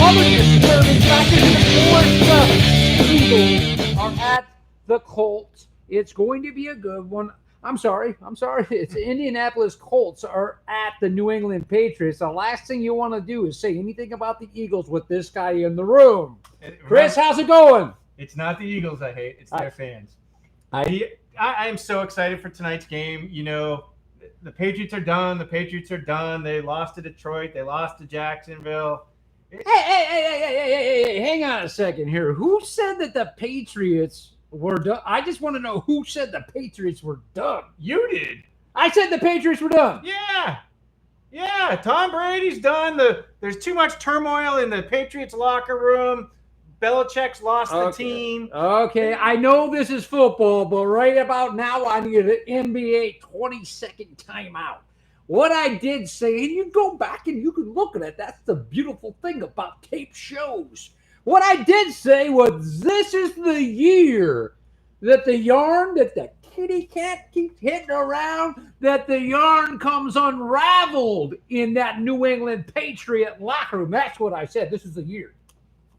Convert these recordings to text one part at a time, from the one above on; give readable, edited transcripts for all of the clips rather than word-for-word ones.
other disturbing factors in the sports. Eagles are at the Colts. It's going to be a good one. I'm sorry. It's Indianapolis Colts are at the New England Patriots. The last thing you want to do is say anything about the Eagles with this guy in the room. Chris, how's it going? It's not the Eagles I hate. It's their fans. I I am so excited for tonight's game. You know, the Patriots are done. They lost to Detroit. They lost to Jacksonville. Hey, hang on a second here. Who said that the Patriots were done? I just want to know who said the Patriots were done. You did. I said the Patriots were done. Yeah. Tom Brady's done. There's too much turmoil in the Patriots locker room. Belichick's lost the team. Okay, I know this is football, but right about now I need an NBA 20-second timeout. What I did say, and you go back and you can look at it, that's the beautiful thing about tape shows. What I did say was this is the year that the yarn that the kitty cat keeps hitting around, that the yarn comes unraveled in that New England Patriot locker room. That's what I said. This is the year.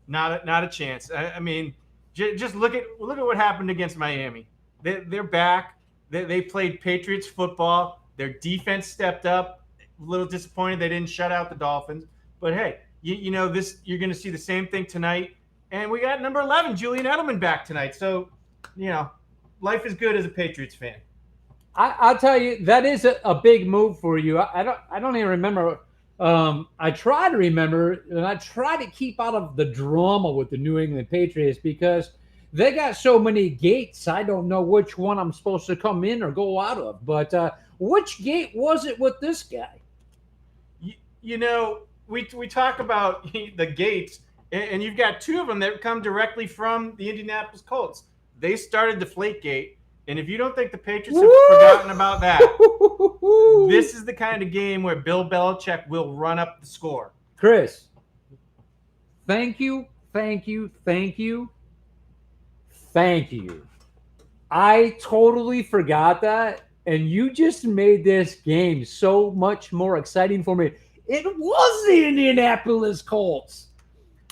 Not a chance. I mean, just look at what happened against Miami. They're back. They played Patriots football. Their defense stepped up. A little disappointed they didn't shut out the Dolphins. But hey, you know this. You're going to see the same thing tonight. And we got number 11, Julian Edelman, back tonight. So, you know, life is good as a Patriots fan. I'll tell you, that is a big move for you. I don't even remember. I try to remember, and I try to keep out of the drama with the New England Patriots because they got so many gates. I don't know which one I'm supposed to come in or go out of. But which gate was it with this guy? You know, we talk about the gates, and you've got two of them that come directly from the Indianapolis Colts. They started Deflategate. And if you don't think the Patriots have forgotten about that, this is the kind of game where Bill Belichick will run up the score. Chris, thank you. I totally forgot that, and you just made this game so much more exciting for me. It was the Indianapolis Colts.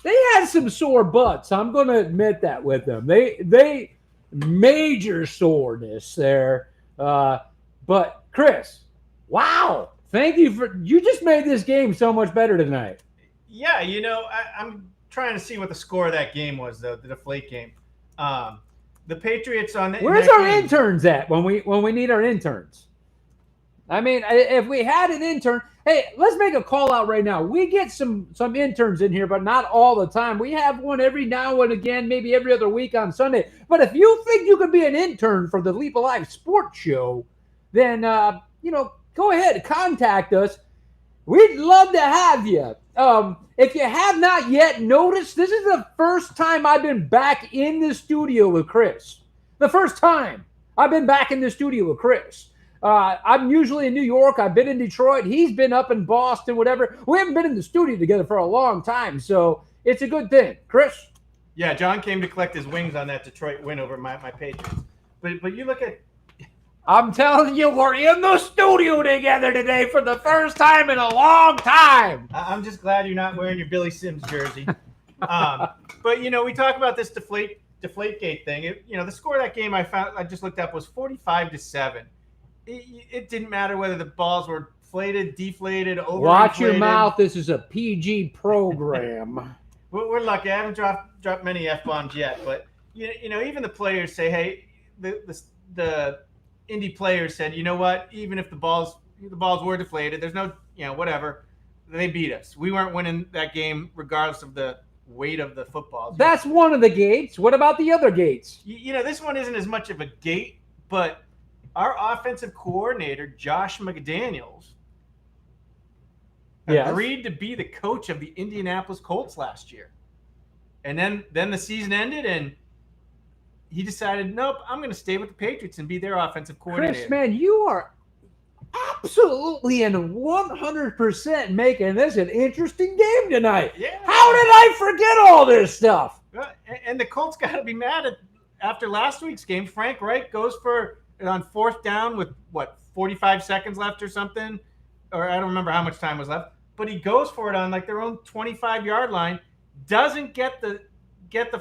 They had some sore butts. I'm going to admit that with them. They major soreness there. But Chris, wow. Thank you you just made this game so much better tonight. Yeah, you know, I'm trying to see what the score of that game was, though, the Deflate game. The Patriots on the Where's our interns at when we need our interns? I mean, if we had an intern, hey, let's make a call out right now. We get some interns in here, but not all the time. We have one every now and again, maybe every other week on Sunday. But if you think you could be an intern for the Leepa Live Sports Show, then go ahead, contact us. We'd love to have you. If you have not yet noticed, this is the first time I've been back in the studio with Chris. The first time I've been back in the studio with Chris. I'm usually in New York. I've been in Detroit. He's been up in Boston, whatever. We haven't been in the studio together for a long time, so it's a good thing. Chris? Yeah, John came to collect his wings on that Detroit win over my Patriots. But you look at... I'm telling you, we're in the studio together today for the first time in a long time. I'm just glad you're not wearing your Billy Sims jersey. But, you know, we talk about this Deflategate thing. The score of that game I just looked up was 45-7. It didn't matter whether the balls were inflated, deflated, overinflated. Watch your mouth. This is a PG program. We're lucky. I haven't dropped many F-bombs yet. But, you know, even the players say, hey, the Indy players said, you know what? Even if the balls were deflated, there's no, whatever. They beat us. We weren't winning that game regardless of the weight of the football. That's one of the gates. What about the other gates? This one isn't as much of a gate, but our offensive coordinator, Josh McDaniels, agreed to be the coach of the Indianapolis Colts last year. And then the season ended, and he decided, nope, I'm going to stay with the Patriots and be their offensive coordinator. Chris, man, you are absolutely and 100% making this an interesting game tonight. Yeah. How did I forget all this stuff? And the Colts got to be mad after last week's game. Frank Reich goes for on fourth down with 45 seconds left or something, or I don't remember how much time was left, but he goes for it on like their own 25-yard line, doesn't get the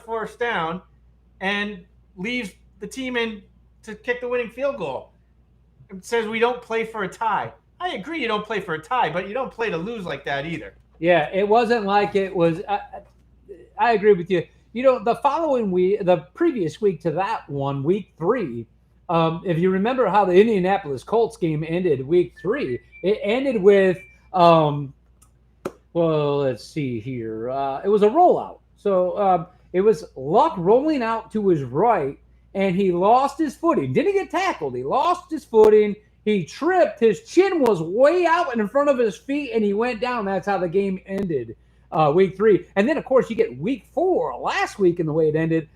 first down, and leaves the team in to kick the winning field goal. It says we don't play for a tie. I agree you don't play for a tie, but you don't play to lose like that either. Yeah, it wasn't like it was. I agree with you. You know, the following week, the previous week to that one, week three, if you remember how the Indianapolis Colts game ended week three, it ended with, well, let's see here. It was a rollout. So it was Luck rolling out to his right, and he lost his footing. Didn't get tackled. He lost his footing. He tripped. His chin was way out in front of his feet, and he went down. That's how the game ended, week three. And then, of course, you get week four last week, and the way it ended.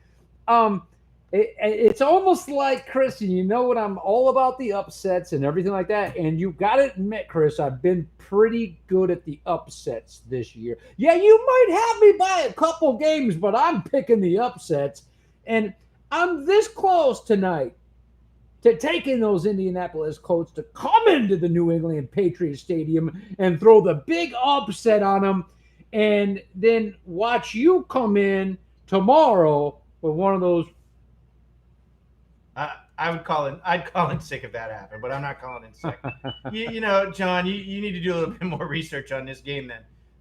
Um, it's almost like, Chris, and you know what, I'm all about the upsets and everything like that. And you got to admit, Chris, I've been pretty good at the upsets this year. Yeah, you might have me by a couple games, but I'm picking the upsets. And I'm this close tonight to taking those Indianapolis Colts to come into the New England Patriots Stadium and throw the big upset on them, and then watch you come in tomorrow with one of those. I'd call in sick if that happened, but I'm not calling in sick. You know, John, you need to do a little bit more research on this game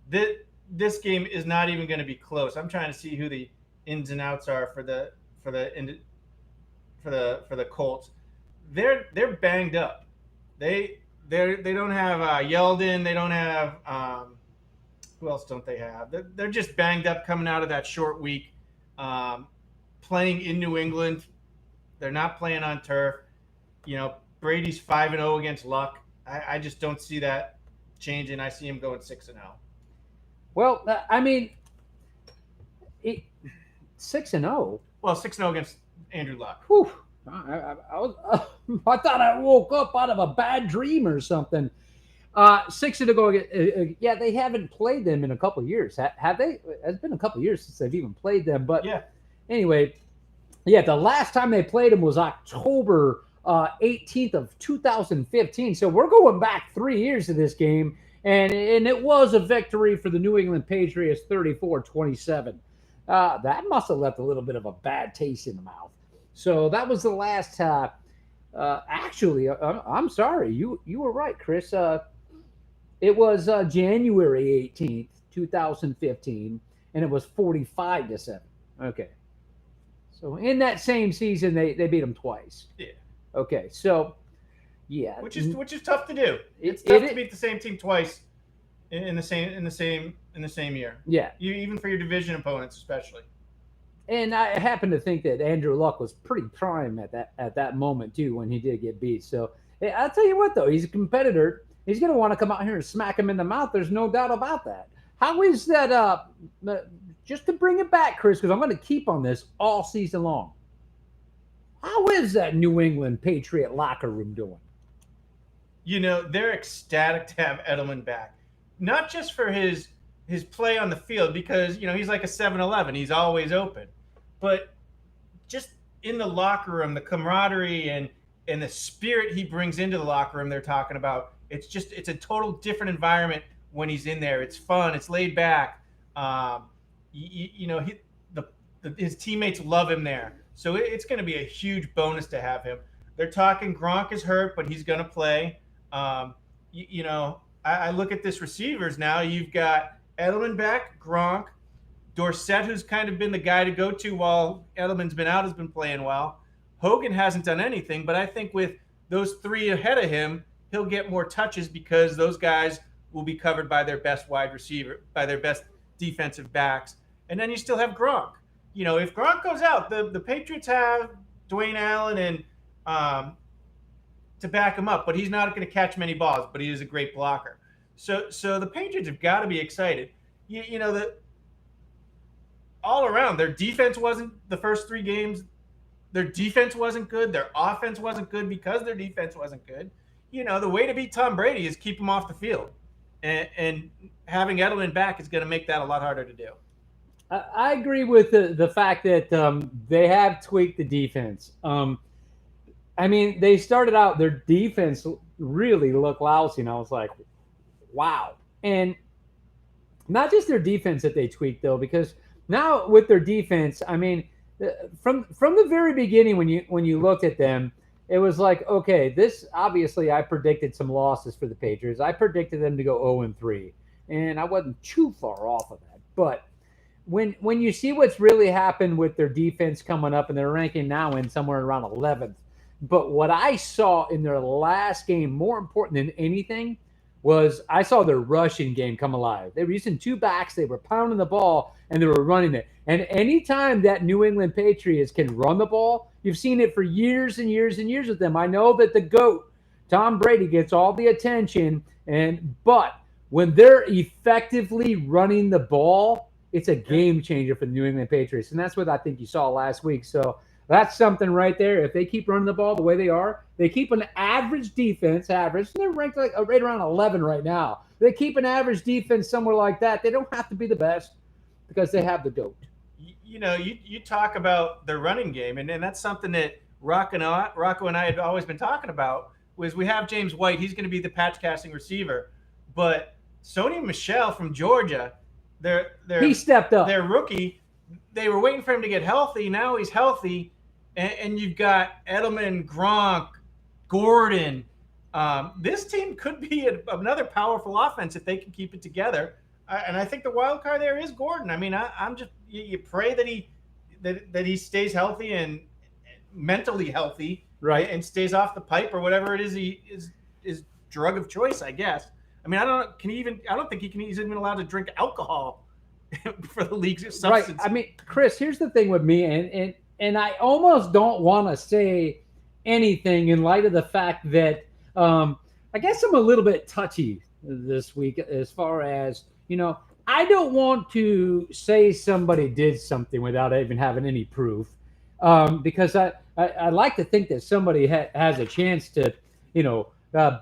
then. This game is not even going to be close. I'm trying to see who the ins and outs are for the Colts. They're banged up. They don't have Yeldon. They don't have who else don't they have? They're just banged up coming out of that short week, playing in New England. They're not playing on turf. You know, Brady's 5-0 against Luck. I just don't see that changing. I see him going 6-0. Well, I mean, 6-0. Well, 6-0 against Andrew Luck. Whew. I thought I woke up out of a bad dream or something. 6-0 go. Yeah, they haven't played them in a couple of years. Have they? It's been a couple of years since they've even played them. But yeah. Anyway, yeah, the last time they played them was October 18th of 2015. So we're going back 3 years to this game, and it was a victory for the New England Patriots, 34-27. That must have left a little bit of a bad taste in the mouth. So that was the last. Actually, I'm sorry. You were right, Chris. It was January 18th, 2015, and it was 45-7. Okay. So in that same season, they beat them twice. Yeah. Okay. So, yeah. Which is tough to do. It's tough to beat the same team twice in the same year. Yeah. Even for your division opponents, especially. And I happen to think that Andrew Luck was pretty prime at that moment too when he did get beat. So I'll tell you what, though, he's a competitor. He's going to want to come out here and smack him in the mouth. There's no doubt about that. How is that? Just to bring it back, Chris, because I'm going to keep on this all season long. How is that New England Patriot locker room doing? You know, they're ecstatic to have Edelman back, not just for his play on the field, because you know he's like a 7-Eleven. He's always open. But just in the locker room, the camaraderie and the spirit he brings into the locker room they're talking about, it's a total different environment when he's in there. It's fun. It's laid back. His teammates love him there. So it's going to be a huge bonus to have him. They're talking Gronk is hurt, but he's going to play. I look at this receivers now. You've got Edelman back, Gronk, Dorsett, who's kind of been the guy to go to while Edelman's been out, has been playing well. Hogan hasn't done anything, but I think with those three ahead of him, he'll get more touches because those guys will be covered by their best wide receiver, by their best defensive backs. And then you still have Gronk. You know, if Gronk goes out, the Patriots have Dwayne Allen and to back him up, but he's not going to catch many balls, but he is a great blocker. So the Patriots have got to be excited. All around, their defense wasn't the first 3 games. Their defense wasn't good. Their offense wasn't good because their defense wasn't good. You know, the way to beat Tom Brady is keep him off the field. And having Edelman back is going to make that a lot harder to do. I agree with the fact that they have tweaked the defense. I mean, they started out, their defense really looked lousy, and I was like, wow. And Not just their defense that they tweaked though, because now with their defense, I mean, from the very beginning when you looked at them, it was like, okay, this obviously I predicted some losses for the Patriots. I predicted them to go 0-3, and I wasn't too far off of that. But when you see what's really happened with their defense coming up, and they're ranking now in somewhere around 11th, but what I saw in their last game, more important than anything, was I saw their rushing game come alive. They were using two backs, they were pounding the ball, and they were running it. And anytime that New England Patriots can run the ball, you've seen it for years and years and years with them. I know that the GOAT, Tom Brady, gets all the attention, but when they're effectively running the ball, it's a game changer for the New England Patriots. And that's what I think you saw last week. So that's something right there. If they keep running the ball the way they are, they keep an average defense, average. They're ranked like right around 11 right now. They keep an average defense somewhere like that. They don't have to be the best because they have the GOAT. You talk about their running game, and that's something that Rocco and I had always been talking about. Was we have James White, he's going to be the patch casting receiver, but Sony Michel from Georgia, he stepped up. Their rookie, they were waiting for him to get healthy. Now he's healthy, and you've got Edelman, Gronk, Gordon. This team could be another powerful offense if they can keep it together. And I think the wild card there is Gordon. I mean, I'm just you pray that he stays healthy and mentally healthy, right, and stays off the pipe or whatever it is his drug of choice, I guess. I mean, I don't think he's even allowed to drink alcohol for the league's substance. Right. I mean, Chris, here's the thing with me, and I almost don't want to say anything in light of the fact that I guess I'm a little bit touchy this week as far as, I don't want to say somebody did something without even having any proof, because I like to think that somebody has a chance to,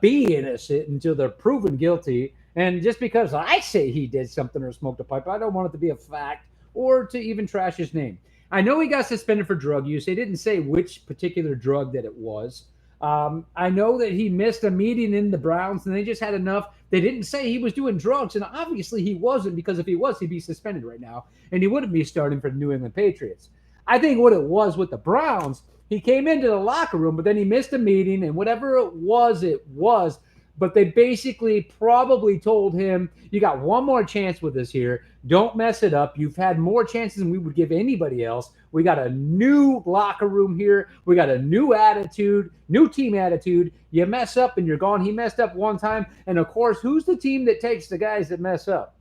be innocent until they're proven guilty. And just because I say he did something or smoked a pipe, I don't want it to be a fact or to even trash his name. I know he got suspended for drug use. They didn't say which particular drug that it was. I know that he missed a meeting in the Browns, and they just had enough. They didn't say he was doing drugs, and obviously he wasn't, because if he was, he'd be suspended right now, and he wouldn't be starting for the New England Patriots. I think what it was with the Browns, he came into the locker room, but then he missed a meeting, and whatever it was. But they basically probably told him, you got one more chance with us here. Don't mess it up. You've had more chances than we would give anybody else. We got a new locker room here. We got a new attitude, new team attitude. You mess up and you're gone. He messed up one time. And, of course, who's the team that takes the guys that mess up?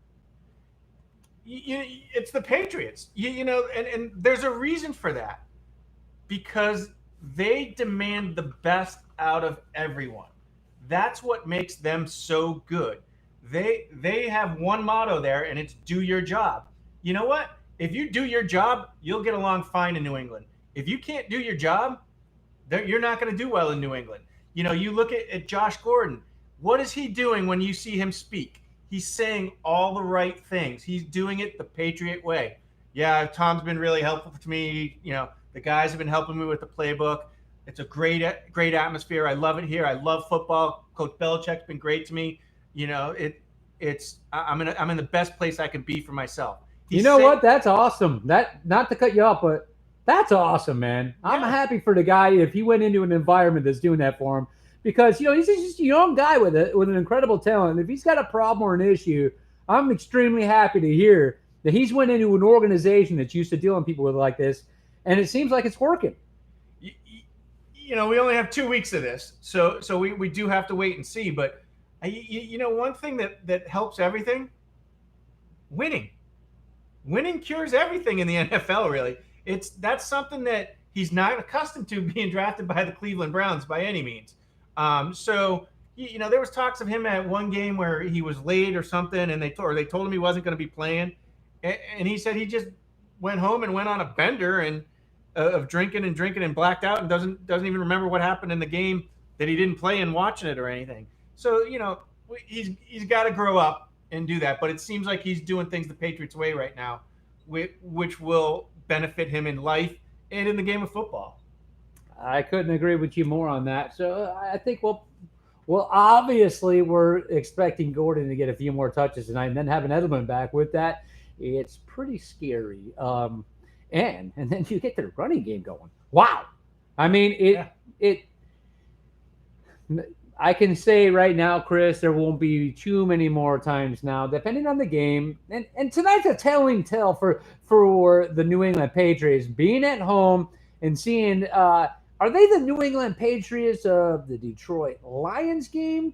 It's the Patriots. And there's a reason for that. Because they demand the best out of everyone. That's what makes them so good. They have one motto there, and it's do your job. You know what? If you do your job, you'll get along fine in New England. If you can't do your job, you're not going to do well in New England. You look at Josh Gordon. What is he doing when you see him speak? He's saying all the right things. He's doing it the Patriot way. Yeah, Tom's been really helpful to me. The guys have been helping me with the playbook. It's a great atmosphere. I love it here. I love football. Coach Belichick's been great to me. I'm in the best place I can be for myself. What? That's awesome. That, not to cut you off, but that's awesome, man. Yeah. I'm happy for the guy if he went into an environment that's doing that for him, because he's just a young guy with an incredible talent. If he's got a problem or an issue, I'm extremely happy to hear that he's went into an organization that's used to dealing with people with like this, and it seems like it's working. We only have 2 weeks of this, so we do have to wait and see. But one thing that helps everything, winning cures everything in the NFL. Really, that's something that he's not accustomed to, being drafted by the Cleveland Browns by any means. So there was talks of him at one game where he was late or something, and they told him he wasn't going to be playing, and he said he just went home and went on a bender and. Of drinking and blacked out, and doesn't even remember what happened in the game that he didn't play in watching it or anything. So he's got to grow up and do that. But it seems like he's doing things the Patriots way right now, which will benefit him in life and in the game of football. I couldn't agree with you more on that. So I think we'll Well, obviously, we're expecting Gordon to get a few more touches tonight, and then having Edelman back with that, it's pretty scary. And then you get the running game going. Wow. I mean, Yeah. it. I can say right now, Chris, there won't be too many more times now, depending on the game. And tonight's a telling tale for the New England Patriots being at home and seeing. Are they the New England Patriots of the Detroit Lions game?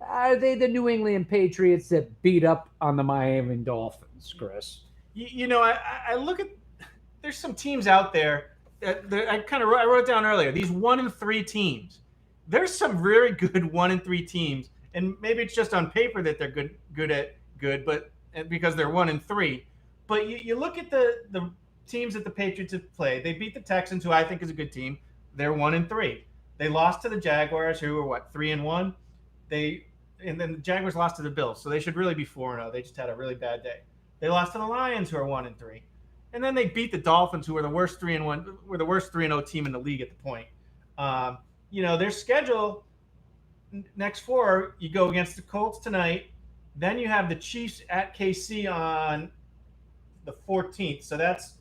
Are they the New England Patriots that beat up on the Miami Dolphins, Chris? I look at there's some teams out there that I wrote down earlier. These 1-3 teams. There's some very good 1-3 teams, and maybe it's just on paper that they're good, but because they're 1-3. But you look at the teams that the Patriots have played. They beat the Texans, who I think is a good team. They're 1-3. They lost to the Jaguars, who were 3-1. And then the Jaguars lost to the Bills, so they should really be 4-0. They just had a really bad day. They lost to the Lions, who are 1-3, and then they beat the Dolphins, who were the worst 3-1, were the worst 3-0 team in the league at the point. Their schedule next 4, you go against the Colts tonight, then you have the Chiefs at KC on the 14th. So that's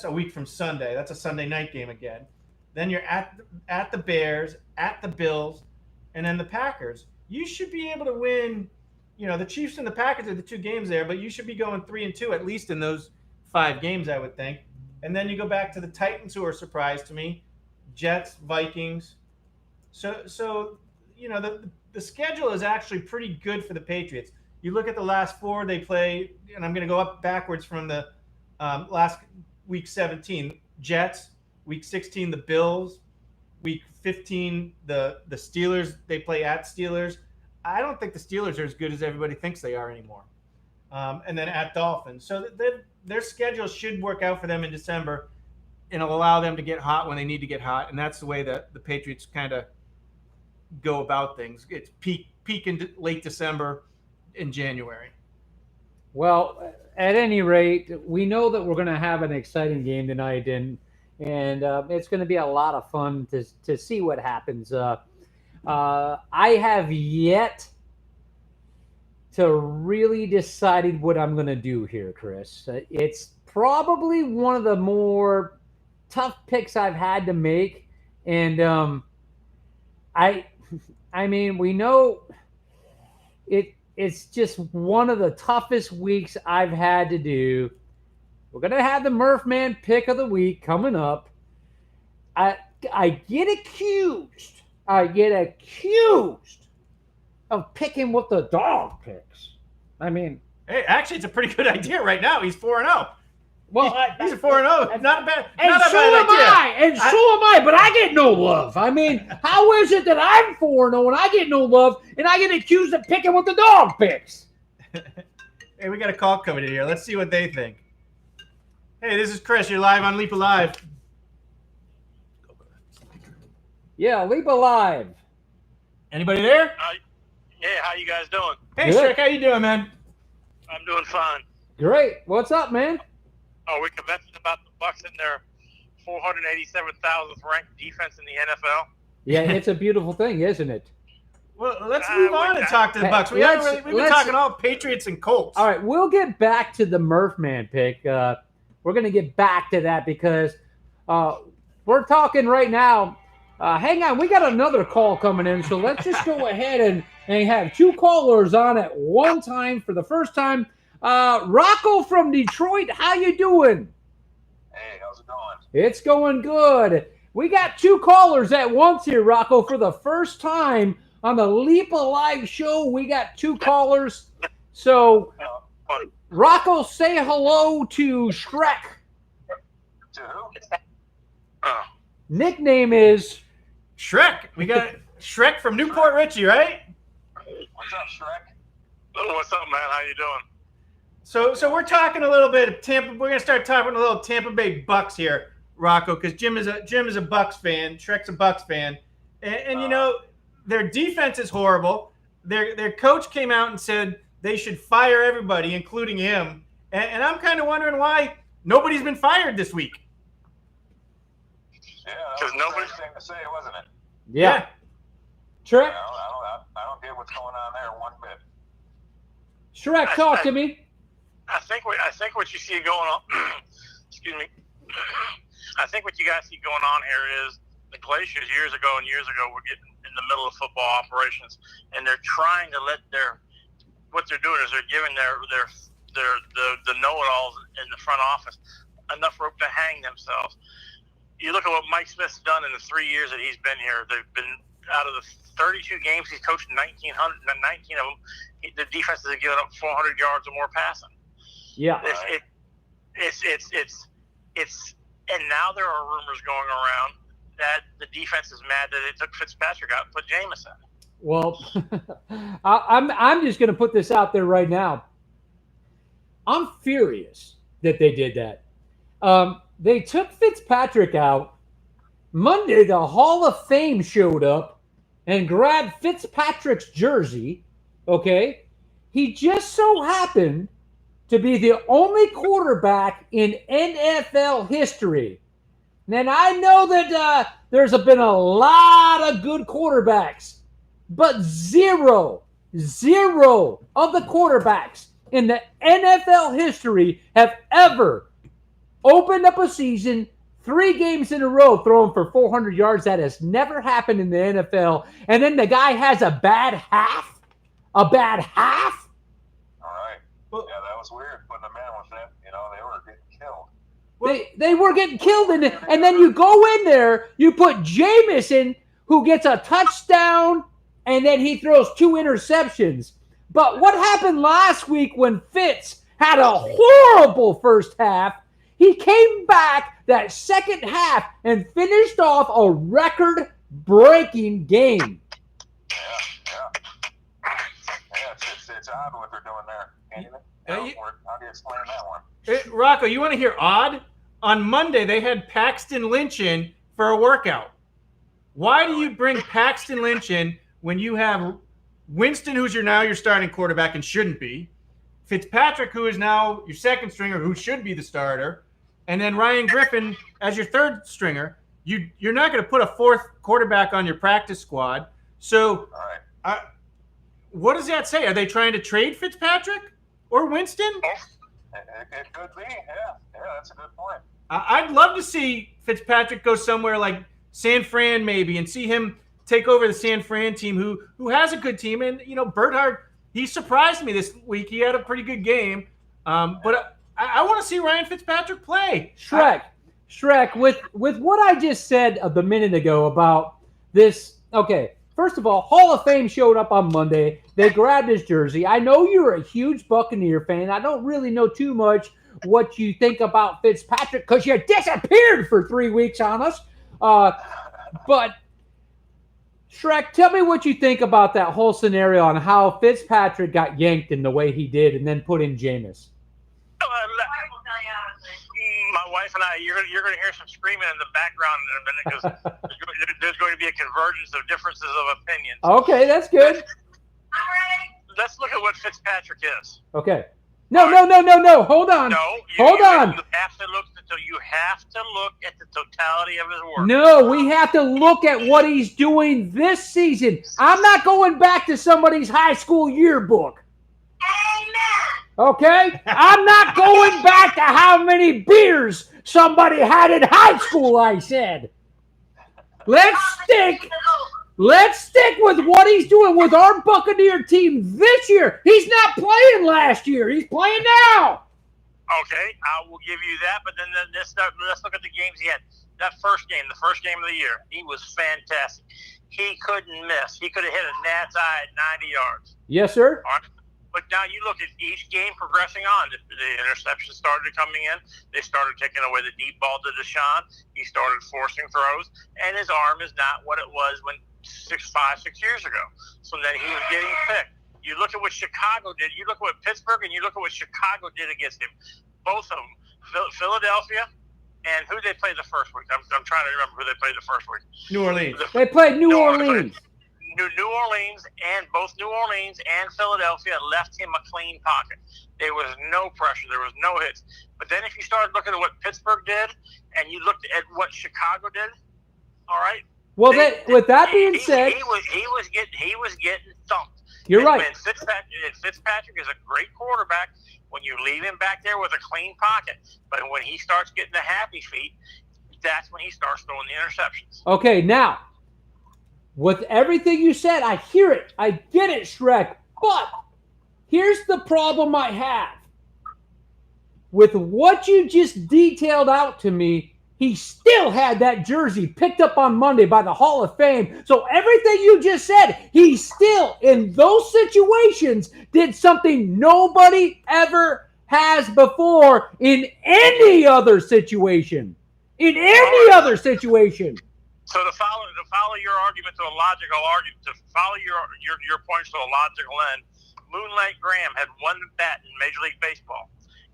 a week from Sunday. That's a Sunday night game again. Then you're at the Bears, at the Bills, and then the Packers. You should be able to win. The Chiefs and the Packers are the 2 games there, but you should be going 3-2 at least in those 5 games, I would think. And then you go back to the Titans, who are a surprise to me. Jets, Vikings. So the schedule is actually pretty good for the Patriots. You look at the last 4 they play, and I'm going to go up backwards from the last week 17. Jets, week 16 the Bills, week 15 the Steelers. They play at Steelers. I don't think the Steelers are as good as everybody thinks they are anymore. And then at Dolphins. So their schedule should work out for them in December. And it'll allow them to get hot when they need to get hot, and that's the way that the Patriots kind of go about things. It's peak in late December, in January. Well, at any rate, we know that we're going to have an exciting game tonight, and it's going to be a lot of fun to see what happens. I have yet to really decided what I'm going to do here, Chris. It's probably one of the more tough picks I've had to make, and I mean, we know it's just one of the toughest weeks I've had to do. We're gonna have the Murph Man pick of the week coming up. I get accused of picking what the dog picks. I mean, hey, actually, it's a pretty good idea right now. He's 4-0. Well, he's a 4-0. Not a bad. And not a so bad am idea. I. And so am I. But I get no love. I mean, how is it that I'm 4-0 and I get no love, and I get accused of picking what the dog picks? Hey, we got a call coming in here. Let's see what they think. Hey, this is Chris. You're live on Leepa Live. Yeah, Leepa Live. Anybody there? Yeah, how you guys doing? Hey, Good. Shrek, how you doing, man? I'm doing fine. Great. What's up, man? Oh, we can mention about the Bucks and their 487,000th ranked defense in the NFL. Yeah, it's a beautiful thing, isn't it? Well, let's move on and talk to the Bucks. We've been talking all Patriots and Colts. All right, we'll get back to the Murph Man pick. We're going to get back to that because we're talking right now. Hang on, we got another call coming in, so let's just go ahead and have 2 callers on at one time for the first time. Rocco from Detroit, how you doing? Hey, how's it going? It's going good. We got 2 callers at once here, Rocco, for the first time on the Leepa Live show. We got 2 callers. So, Rocco, say hello to Shrek. To who? Oh, Nickname is Shrek. We got Shrek from Newport Richie, right? What's up, Shrek? what's up, man? How you doing? So we're talking a little bit of Tampa. We're gonna start talking a little Tampa Bay Bucks here, Rocco, because Jim is a Bucks fan. Shrek's a Bucks fan, and you know their defense is horrible. Their coach came out and said they should fire everybody, including him. And I'm kind of wondering why nobody's been fired this week. Yeah, that was the first thing to say, wasn't it? yeah. Shrek, I don't get what's going on there one bit. Shrek, talk to me. I think what you see going on. Excuse me. I think what you guys see going on here is the Glaciers years ago were getting in the middle of football operations, and they're trying to let what they're doing is they're giving the know-it-alls in the front office enough rope to hang themselves. You look at what Mike Smith's done in the 3 years that he's been here. They've been out of the 32 games he's coached, 19 of them, the defenses have given up 400 yards or more passing. Yeah. It's and now there are rumors going around that the defense is mad that they took Fitzpatrick out and put Jameis in. Well, I'm just going to put this out there right now. I'm furious that they did that. They took Fitzpatrick out. Monday, the Hall of Fame showed up and grabbed Fitzpatrick's jersey. Okay? He just so happened to be the only quarterback in NFL history. And I know that there's been a lot of good quarterbacks, but zero of the quarterbacks in the NFL history have ever opened up a season 3 games in a row throwing for 400 yards. That has never happened in the NFL. And then the guy has a bad half? A bad half? All right. Well, yeah, that was weird. Putting a man with that, they were getting killed. They were getting killed, and then you go in there, you put Jameis in, who gets a touchdown, and then he throws 2 interceptions. But what happened last week when Fitz had a horrible first half? He came back that second half and finished off a record-breaking game. Yeah, it's odd what they're doing there. Can you? How do you explain that one? Rocco, you want to hear odd? On Monday, they had Paxton Lynch in for a workout. Why do you bring Paxton Lynch in when you have Winston, who's your starting quarterback and shouldn't be, Fitzpatrick, who is now your second stringer, who should be the starter, and then Ryan Griffin as your third stringer? You're not going to put a fourth quarterback on your practice squad. So what does that say? Are they trying to trade Fitzpatrick or Winston? It could be, yeah, that's a good point. I'd love to see Fitzpatrick go somewhere like San Fran maybe and see him take over the San Fran team who has a good team. And, Berthard, he surprised me this week. He had a pretty good game. But I want to see Ryan Fitzpatrick play. Shrek, with what I just said a minute ago about this, okay, first of all, Hall of Fame showed up on Monday. They grabbed his jersey. I know you're a huge Buccaneer fan. I don't really know too much what you think about Fitzpatrick because you disappeared for 3 weeks on us. But, Shrek, tell me what you think about that whole scenario on how Fitzpatrick got yanked in the way he did and then put in Jameis. My wife and I, you're going to hear some screaming in the background in a minute because there's going to be a convergence of differences of opinions. Okay, that's good. Let's look at what Fitzpatrick is. Okay. No. Hold on. Hold on. You have to look at the totality of his work. No, we have to look at what he's doing this season. I'm not going back to somebody's high school yearbook. Okay? I'm not going back to how many beers somebody had in high school, I said. Let's stick with what he's doing with our Buccaneer team this year. He's not playing last year. He's playing now. Okay, I will give you that, but then let's look at the games he had. That first game, the first game of the year, he was fantastic. He couldn't miss. He could have hit a gnat's eye at 90 yards. Yes, sir. All right. But now you look at each game progressing on. The interceptions started coming in. They started taking away the deep ball to Deshaun. He started forcing throws, and his arm is not what it was when 6 years ago. So then he was getting picked. You look at what Chicago did. You look at what Pittsburgh, and you look at what Chicago did against him. Both of them, Philadelphia, and who they played the first week. I'm trying to remember who they played the first week. New Orleans. They played New Orleans. New Orleans, and both New Orleans and Philadelphia left him a clean pocket. There was no pressure. There was no hits. But then if you started looking at what Pittsburgh did and you looked at what Chicago did, all right, Well, with that being said, he was getting thumped. You're right. And Fitzpatrick is a great quarterback when you leave him back there with a clean pocket. But when he starts getting the happy feet, that's when he starts throwing the interceptions. Okay, now, with everything you said, I hear it. I get it, Shrek. But here's the problem I have. With what you just detailed out to me, he still had that jersey picked up on Monday by the Hall of Fame. So everything you just said, he still, in those situations, did something nobody ever has before in any other situation. In any other situation. So to follow your argument to a logical argument, to follow your points to a logical end, Moonlight Graham had one bat in Major League Baseball.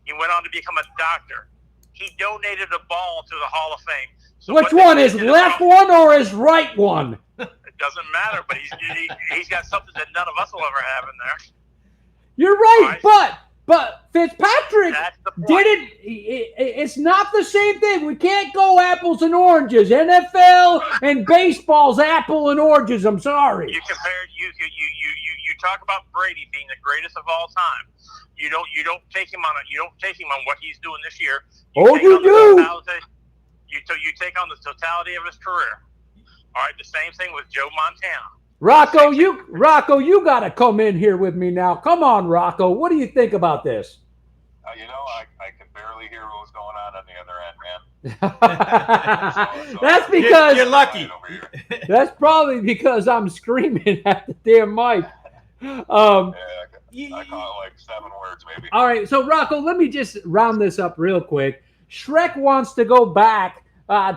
He went on to become a doctor. He donated a ball to the Hall of Fame. So which one, his left one or his right one? It doesn't matter, but he's got something that none of us will ever have in there. You're right, but Fitzpatrick didn't. It's not the same thing. We can't go apples and oranges. NFL and baseball's apple and oranges. I'm sorry. You talk about Brady being the greatest of all time. You don't take him on what he's doing this year. You do. You take on the totality of his career. All right, the same thing with Joe Montana. Rocco, you got to come in here with me now. Come on, Rocco. What do you think about this? I can barely hear what was going on the other end, man. That's because you're lucky. That's probably because I'm screaming at the damn mic. I caught like 7 words, maybe. All right, so Rocco, let me just round this up real quick. Shrek wants to go back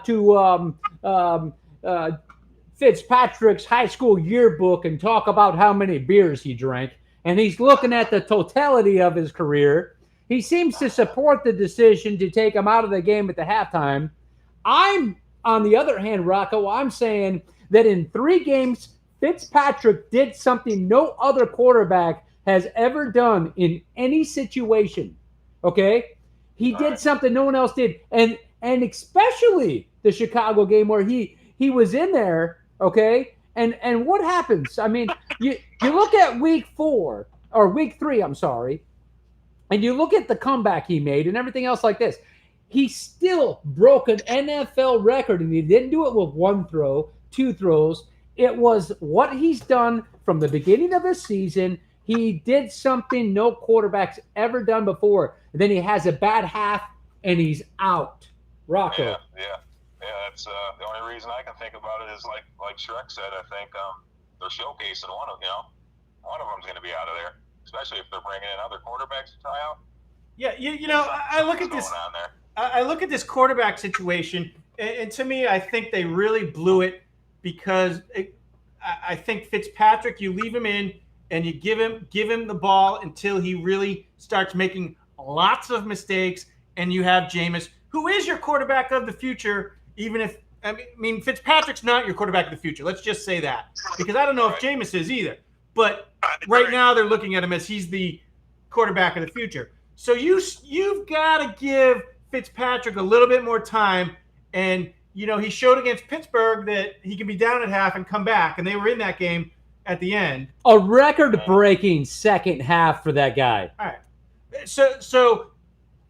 to Fitzpatrick's high school yearbook and talk about how many beers he drank, and he's looking at the totality of his career. He seems to support the decision to take him out of the game at the halftime. I'm, on the other hand, Rocco, I'm saying that in 3 games, Fitzpatrick did something no other quarterback has ever done in any situation. Okay? He did something no one else did. And especially the Chicago game where he was in there, okay? And what happens? I mean, you look at week 3, I'm sorry, and you look at the comeback he made and everything else like this. He still broke an NFL record, and he didn't do it with 1 throw, 2 throws. It was what he's done from the beginning of his season. He did something no quarterback's ever done before. And then he has a bad half, and he's out. Rocco. Yeah. That's the only reason I can think about it is like Shrek said. I think they're showcasing one of them's going to be out of there, especially if they're bringing in other quarterbacks to try out. Yeah, I look at this. I look at this quarterback situation, and to me, I think they really blew it because I think Fitzpatrick, you leave him in and you give him the ball until he really starts making lots of mistakes, and you have Jameis, who is your quarterback of the future. Even if Fitzpatrick's not your quarterback of the future. Let's just say that, because I don't know if Jameis is either. But right now they're looking at him as he's the quarterback of the future. So you've got to give Fitzpatrick a little bit more time. And he showed against Pittsburgh that he can be down at half and come back, and they were in that game at the end. A record-breaking second half for that guy. All right. So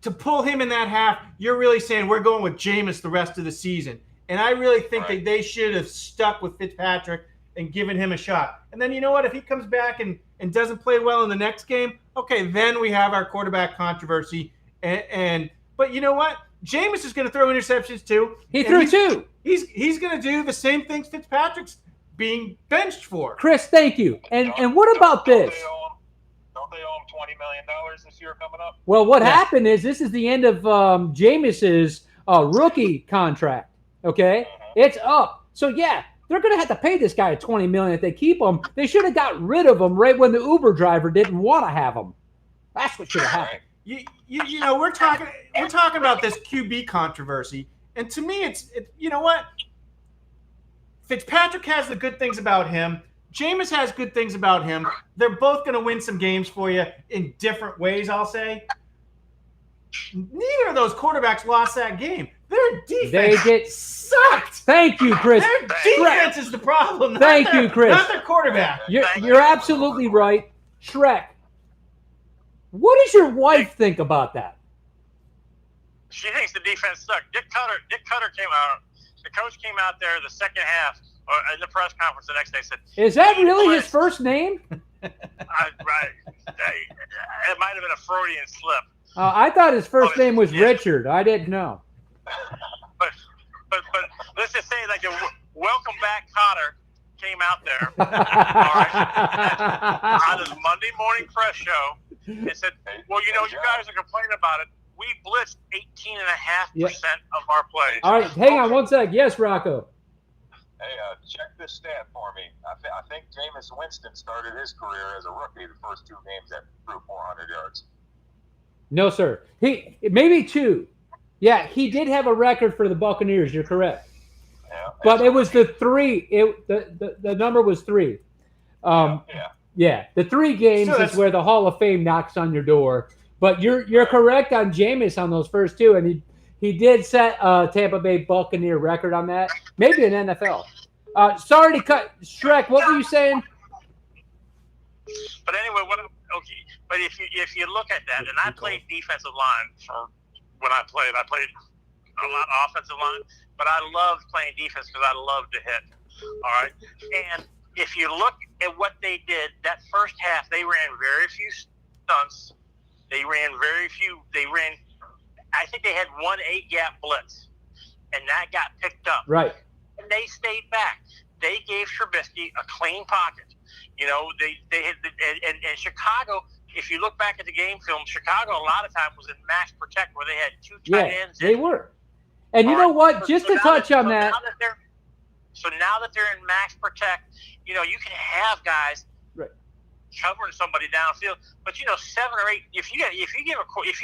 to pull him in that half, you're really saying we're going with Jameis the rest of the season. And I really think that they should have stuck with Fitzpatrick and given him a shot. And then you know what? If he comes back and doesn't play well in the next game, okay, then we have our quarterback controversy. But you know what? Jameis is going to throw interceptions too. He threw 2. He's going to do the same things Fitzpatrick's being benched for. Chris, thank you. And what about this? Don't they owe him $20 million this year coming up? Well, what happened is this is the end of Jameis's rookie contract. Okay, it's up. So yeah, they're going to have to pay this guy $20 million if they keep him. They should have got rid of him right when the Uber driver didn't want to have him. That's what should have happened. We're talking about this QB controversy, and to me, it's you know what? Fitzpatrick has the good things about him. Jameis has good things about him. They're both going to win some games for you in different ways, I'll say. Neither of those quarterbacks lost that game. Their defense They get sucked. Thank you, Chris. Their defense is the problem. Thank you, Chris. Not their quarterback. You're absolutely right. Shrek, what does your wife think about that? She thinks the defense sucked. Dick Cutter came out. The coach came out there the second half in the press conference the next day. Said, Is that really his first name? Right. It might have been a Freudian slip. I thought his first name was Richard. I didn't know. But let's just say like the welcome back Cotter came out there on his Monday morning press show and said, well, you guys are complaining about it. We blitzed 18.5% of our plays. All right, hang on one sec. Yes, Rocco. Hey, check this stat for me. I think Jameis Winston started his career as a rookie the first 2 games that threw 400 yards. No, sir. Maybe 2. Yeah, he did have a record for the Buccaneers. You're correct. Yeah, but it was the 3. The number was 3. Yeah, the 3 games is where the Hall of Fame knocks on your door. But you're correct on Jameis on those first 2, and he did set a Tampa Bay Buccaneer record on that. Maybe an NFL. Sorry to cut. Shrek, what were you saying? But anyway, but if you look at that, and I played defensive line for when I played a lot of offensive line, but I loved playing defense because I loved to hit. All right, and if you look at what they did that first half, they ran very few stunts. They ran very few. I think they had 1 8-gap blitz, and that got picked up. Right. And they stayed back. They gave Trubisky a clean pocket. They had, and Chicago. If you look back at the game film, Chicago a lot of times was in max protect where they had 2 tight ends. They were. And you know what? Just to touch on that. So now that they're in max protect, you can have guys covering somebody downfield, but 7 or 8. If you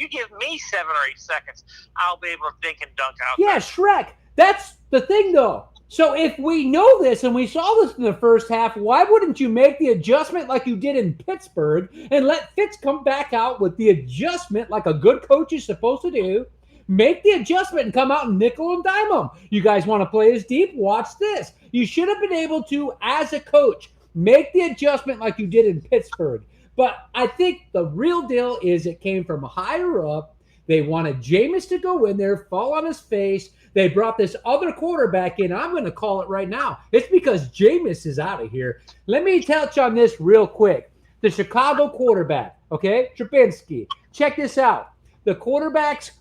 give me 7 or 8 seconds, I'll be able to dink and dunk out. Yeah, Shrek. That's the thing, though. So if we know this and we saw this in the first half, why wouldn't you make the adjustment like you did in Pittsburgh and let Fitz come back out with the adjustment like a good coach is supposed to do? Make the adjustment and come out and nickel and dime them. You guys want to play as deep? Watch this. You should have been able to, as a coach, make the adjustment like you did in Pittsburgh. But I think the real deal is it came from higher up. They wanted Jameis to go in there, fall on his face. They brought this other quarterback in. I'm going to call it right now. It's because Jameis is out of here. Let me touch on this real quick. The Chicago quarterback, okay, Trubisky. Check this out. The quarterback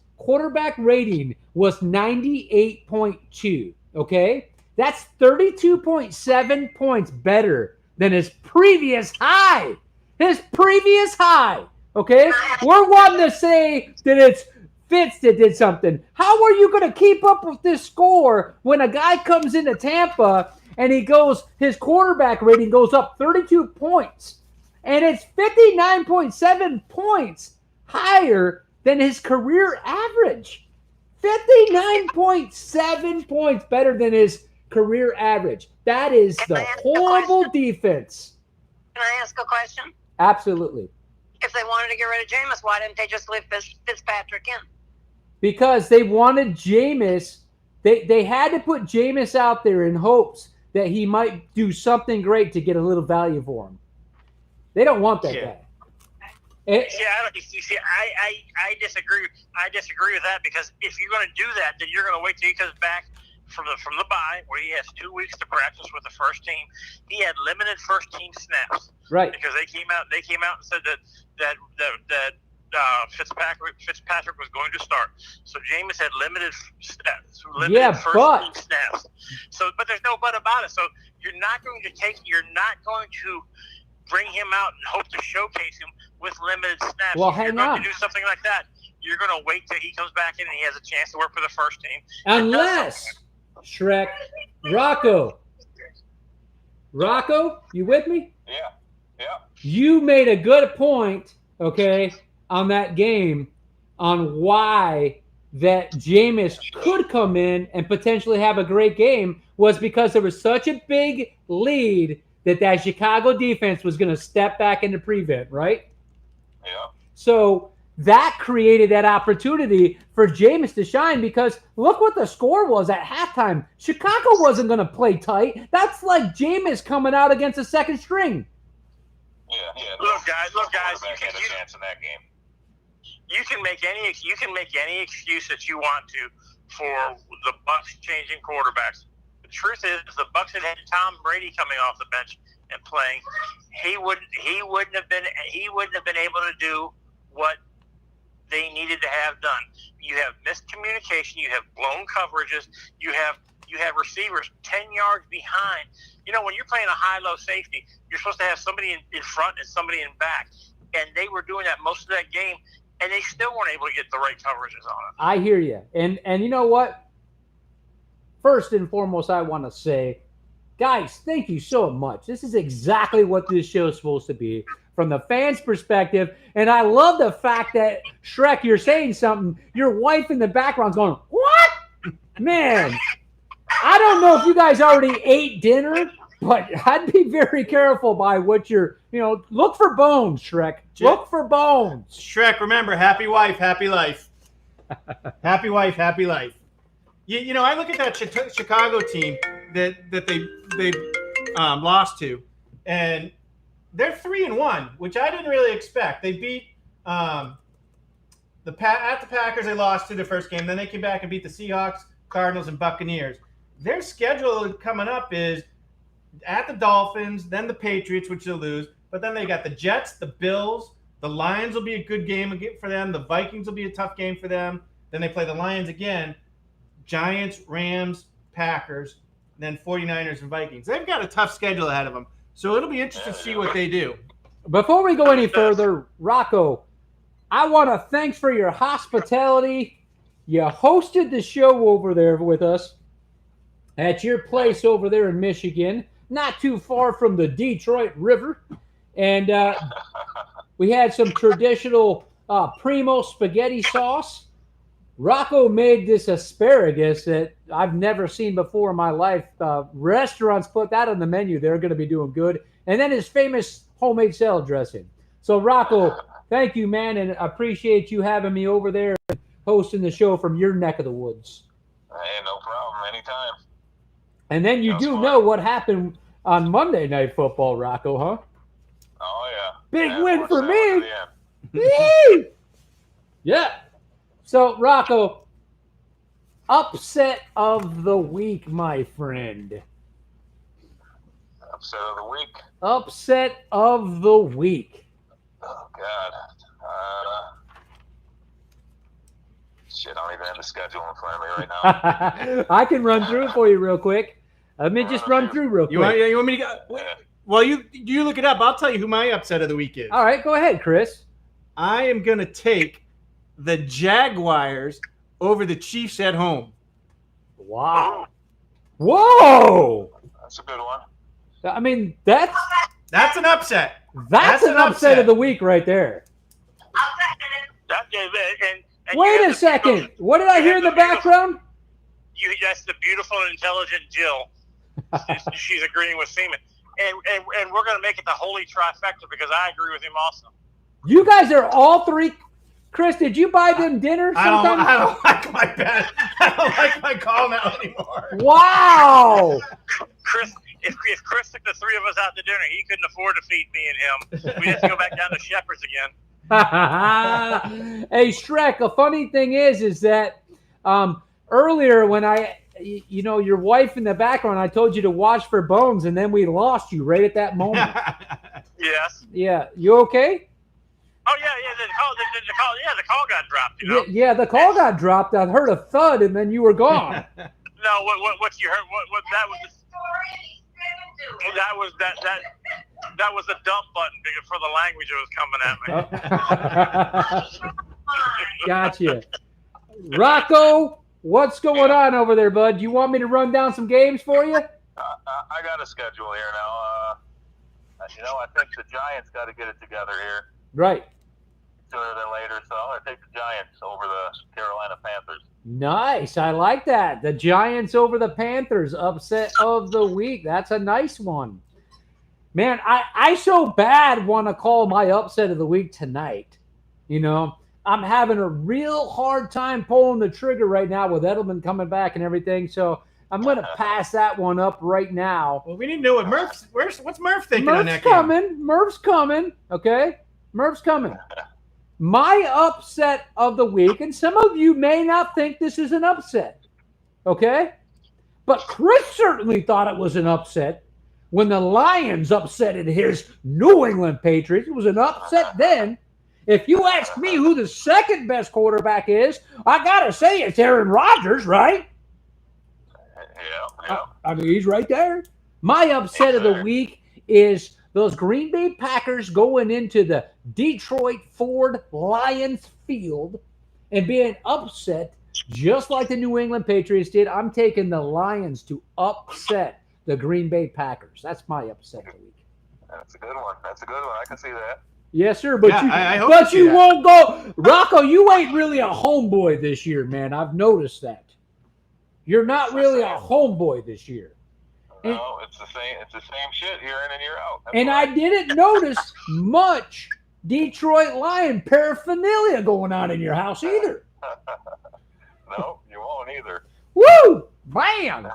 rating was 98.2, okay? That's 32.7 points better than his previous high. Okay? We're wanting to say that it's Fitz that did something. How are you going to keep up with this score when a guy comes into Tampa and his quarterback rating goes up 32 points, and it's 59.7 points higher than his career average? 59.7 points better than his career average. That is the horrible defense. Can I ask a question? Absolutely. If they wanted to get rid of Jameis, why didn't they just leave Fitzpatrick in? Because they wanted Jameis. They had to put Jameis out there in hopes that he might do something great to get a little value for him. They don't want that guy. I disagree. I disagree with that because if you're going to do that, then you're going to wait till he comes back from the bye, where he has 2 weeks to practice with the first team. He had limited first team snaps, right? Because they came out and said that Fitzpatrick was going to start. So Jameis had limited snaps, first team snaps. So, but there's no but about it. So you're not going to bring him out and hope to showcase him with limited snaps. Well, if you're going to do something like that, you're going to wait till he comes back in and he has a chance to work for the first team. Unless, Shrek, Rocco, you with me? Yeah. You made a good point, okay, on that game on why that Jameis could come in and potentially have a great game was because there was such a big lead that Chicago defense was going to step back into prevent, right? Yeah. So that created that opportunity for Jameis to shine because look what the score was at halftime. Chicago wasn't going to play tight. That's like Jameis coming out against a second string. Yeah. Look, guys, You had a chance in that game. you can make any excuse that you want to for the Bucs changing quarterbacks. The truth is, if the Bucs had Tom Brady coming off the bench and playing, he wouldn't have been able to do what they needed to have done. You have miscommunication, you have blown coverages, you have receivers 10 yards behind. You know, when you're playing a high-low safety, you're supposed to have somebody in front and somebody in back. And they were doing that most of that game, and they still weren't able to get the right coverages on it. I hear you. And you know what? First and foremost, I want to say, guys, thank you so much. This is exactly what this show is supposed to be from the fans' perspective. And I love the fact that, Shrek, you're saying something. Your wife in the background's going, what? Man, I don't know if you guys already ate dinner, but I'd be very careful by what you're, look for bones, Shrek. Look for bones. Shrek, remember, happy wife, happy life. Happy wife, happy life. You know, I look at that Chicago team that they lost to, and they're 3-1, which I didn't really expect. They beat at the Packers. They lost to the first game. Then they came back and beat the Seahawks, Cardinals, and Buccaneers. Their schedule coming up is at the Dolphins, then the Patriots, which they'll lose. But then they got the Jets, the Bills. The Lions will be a good game for them. The Vikings will be a tough game for them. Then they play the Lions again. Giants, Rams, Packers, then 49ers and Vikings. They've got a tough schedule ahead of them. So it'll be interesting to see what they do. Before we go any further, Rocco, I want to thanks for your hospitality. You hosted the show over there with us at your place over there in Michigan, not too far from the Detroit River. And we had some traditional primo spaghetti sauce. Rocco made this asparagus that I've never seen before in my life. Restaurants put that on the menu. They're going to be doing good. And then his famous homemade salad dressing. So, Rocco, thank you, man, and I appreciate you having me over there and hosting the show from your neck of the woods. Hey, no problem. Anytime. And then you do know what happened on Monday Night Football, Rocco, huh? Oh, yeah. Big win for me. Yeah. So, Rocco, upset of the week, my friend. Upset of the week? Upset of the week. Oh, God. Shit, I don't even have the schedule in front of me right now. I can run through it for you real quick. Let me just run through real quick. You want me to go? Yeah. Well, you look it up. I'll tell you who my upset of the week is. All right, go ahead, Chris. I am going to take the Jaguars over the Chiefs at home. Wow. Whoa. That's a good one. I mean, that's an upset. That's an upset of the week right there. Wait a second. What did I hear in the background? That's the beautiful and intelligent Jill. She's agreeing with Seaman. And we're going to make it the holy trifecta because I agree with him also. You guys are all three. Chris, did you buy them dinner sometime? I don't like my bet. I don't like my call now anymore. Wow. Chris, if Chris took the three of us out to dinner, he couldn't afford to feed me and him. We have to go back down to Shepherd's again. Hey, Shrek, a funny thing is that earlier when your wife in the background, I told you to watch for bones, and then we lost you right at that moment. Yes. Yeah. You okay? Oh, yeah. The call got dropped, you know? Yeah, the call got dropped. I heard a thud, and then you were gone. No, what you heard? What that was the dump button for the language that was coming at me. Gotcha. Rocco, what's going on over there, bud? You want me to run down some games for you? I got a schedule here now. I think the Giants got to get it together here Right. sooner than later, so I'm going to take the Giants over the Carolina Panthers. Nice. I like that. The Giants over the Panthers, upset of the week. That's a nice one. Man, I so bad want to call my upset of the week tonight. I'm having a real hard time pulling the trigger right now with Edelman coming back and everything. So I'm going to pass that one up right now. Well, we need to know what what's Murph thinking on that game? Murph's coming. Okay. Murph's coming. My upset of the week, and some of you may not think this is an upset. Okay. But Chris certainly thought it was an upset when the Lions upsetted his New England Patriots. It was an upset then. If you ask me who the second best quarterback is, I got to say it's Aaron Rodgers, right? Yeah. I mean, he's right there. My upset of the week is those Green Bay Packers going into the Detroit Ford Lions field and being upset just like the New England Patriots did. I'm taking the Lions to upset the Green Bay Packers. That's my upset of the week. That's a good one. I can see that. Yes, sir. But you won't go. Rocco, you ain't really a homeboy this year, man. I've noticed that. You're not really a homeboy this year. No, it's the same shit year in and year out. I didn't notice much Detroit Lion paraphernalia going on in your house either. No, you won't either. Woo! Man!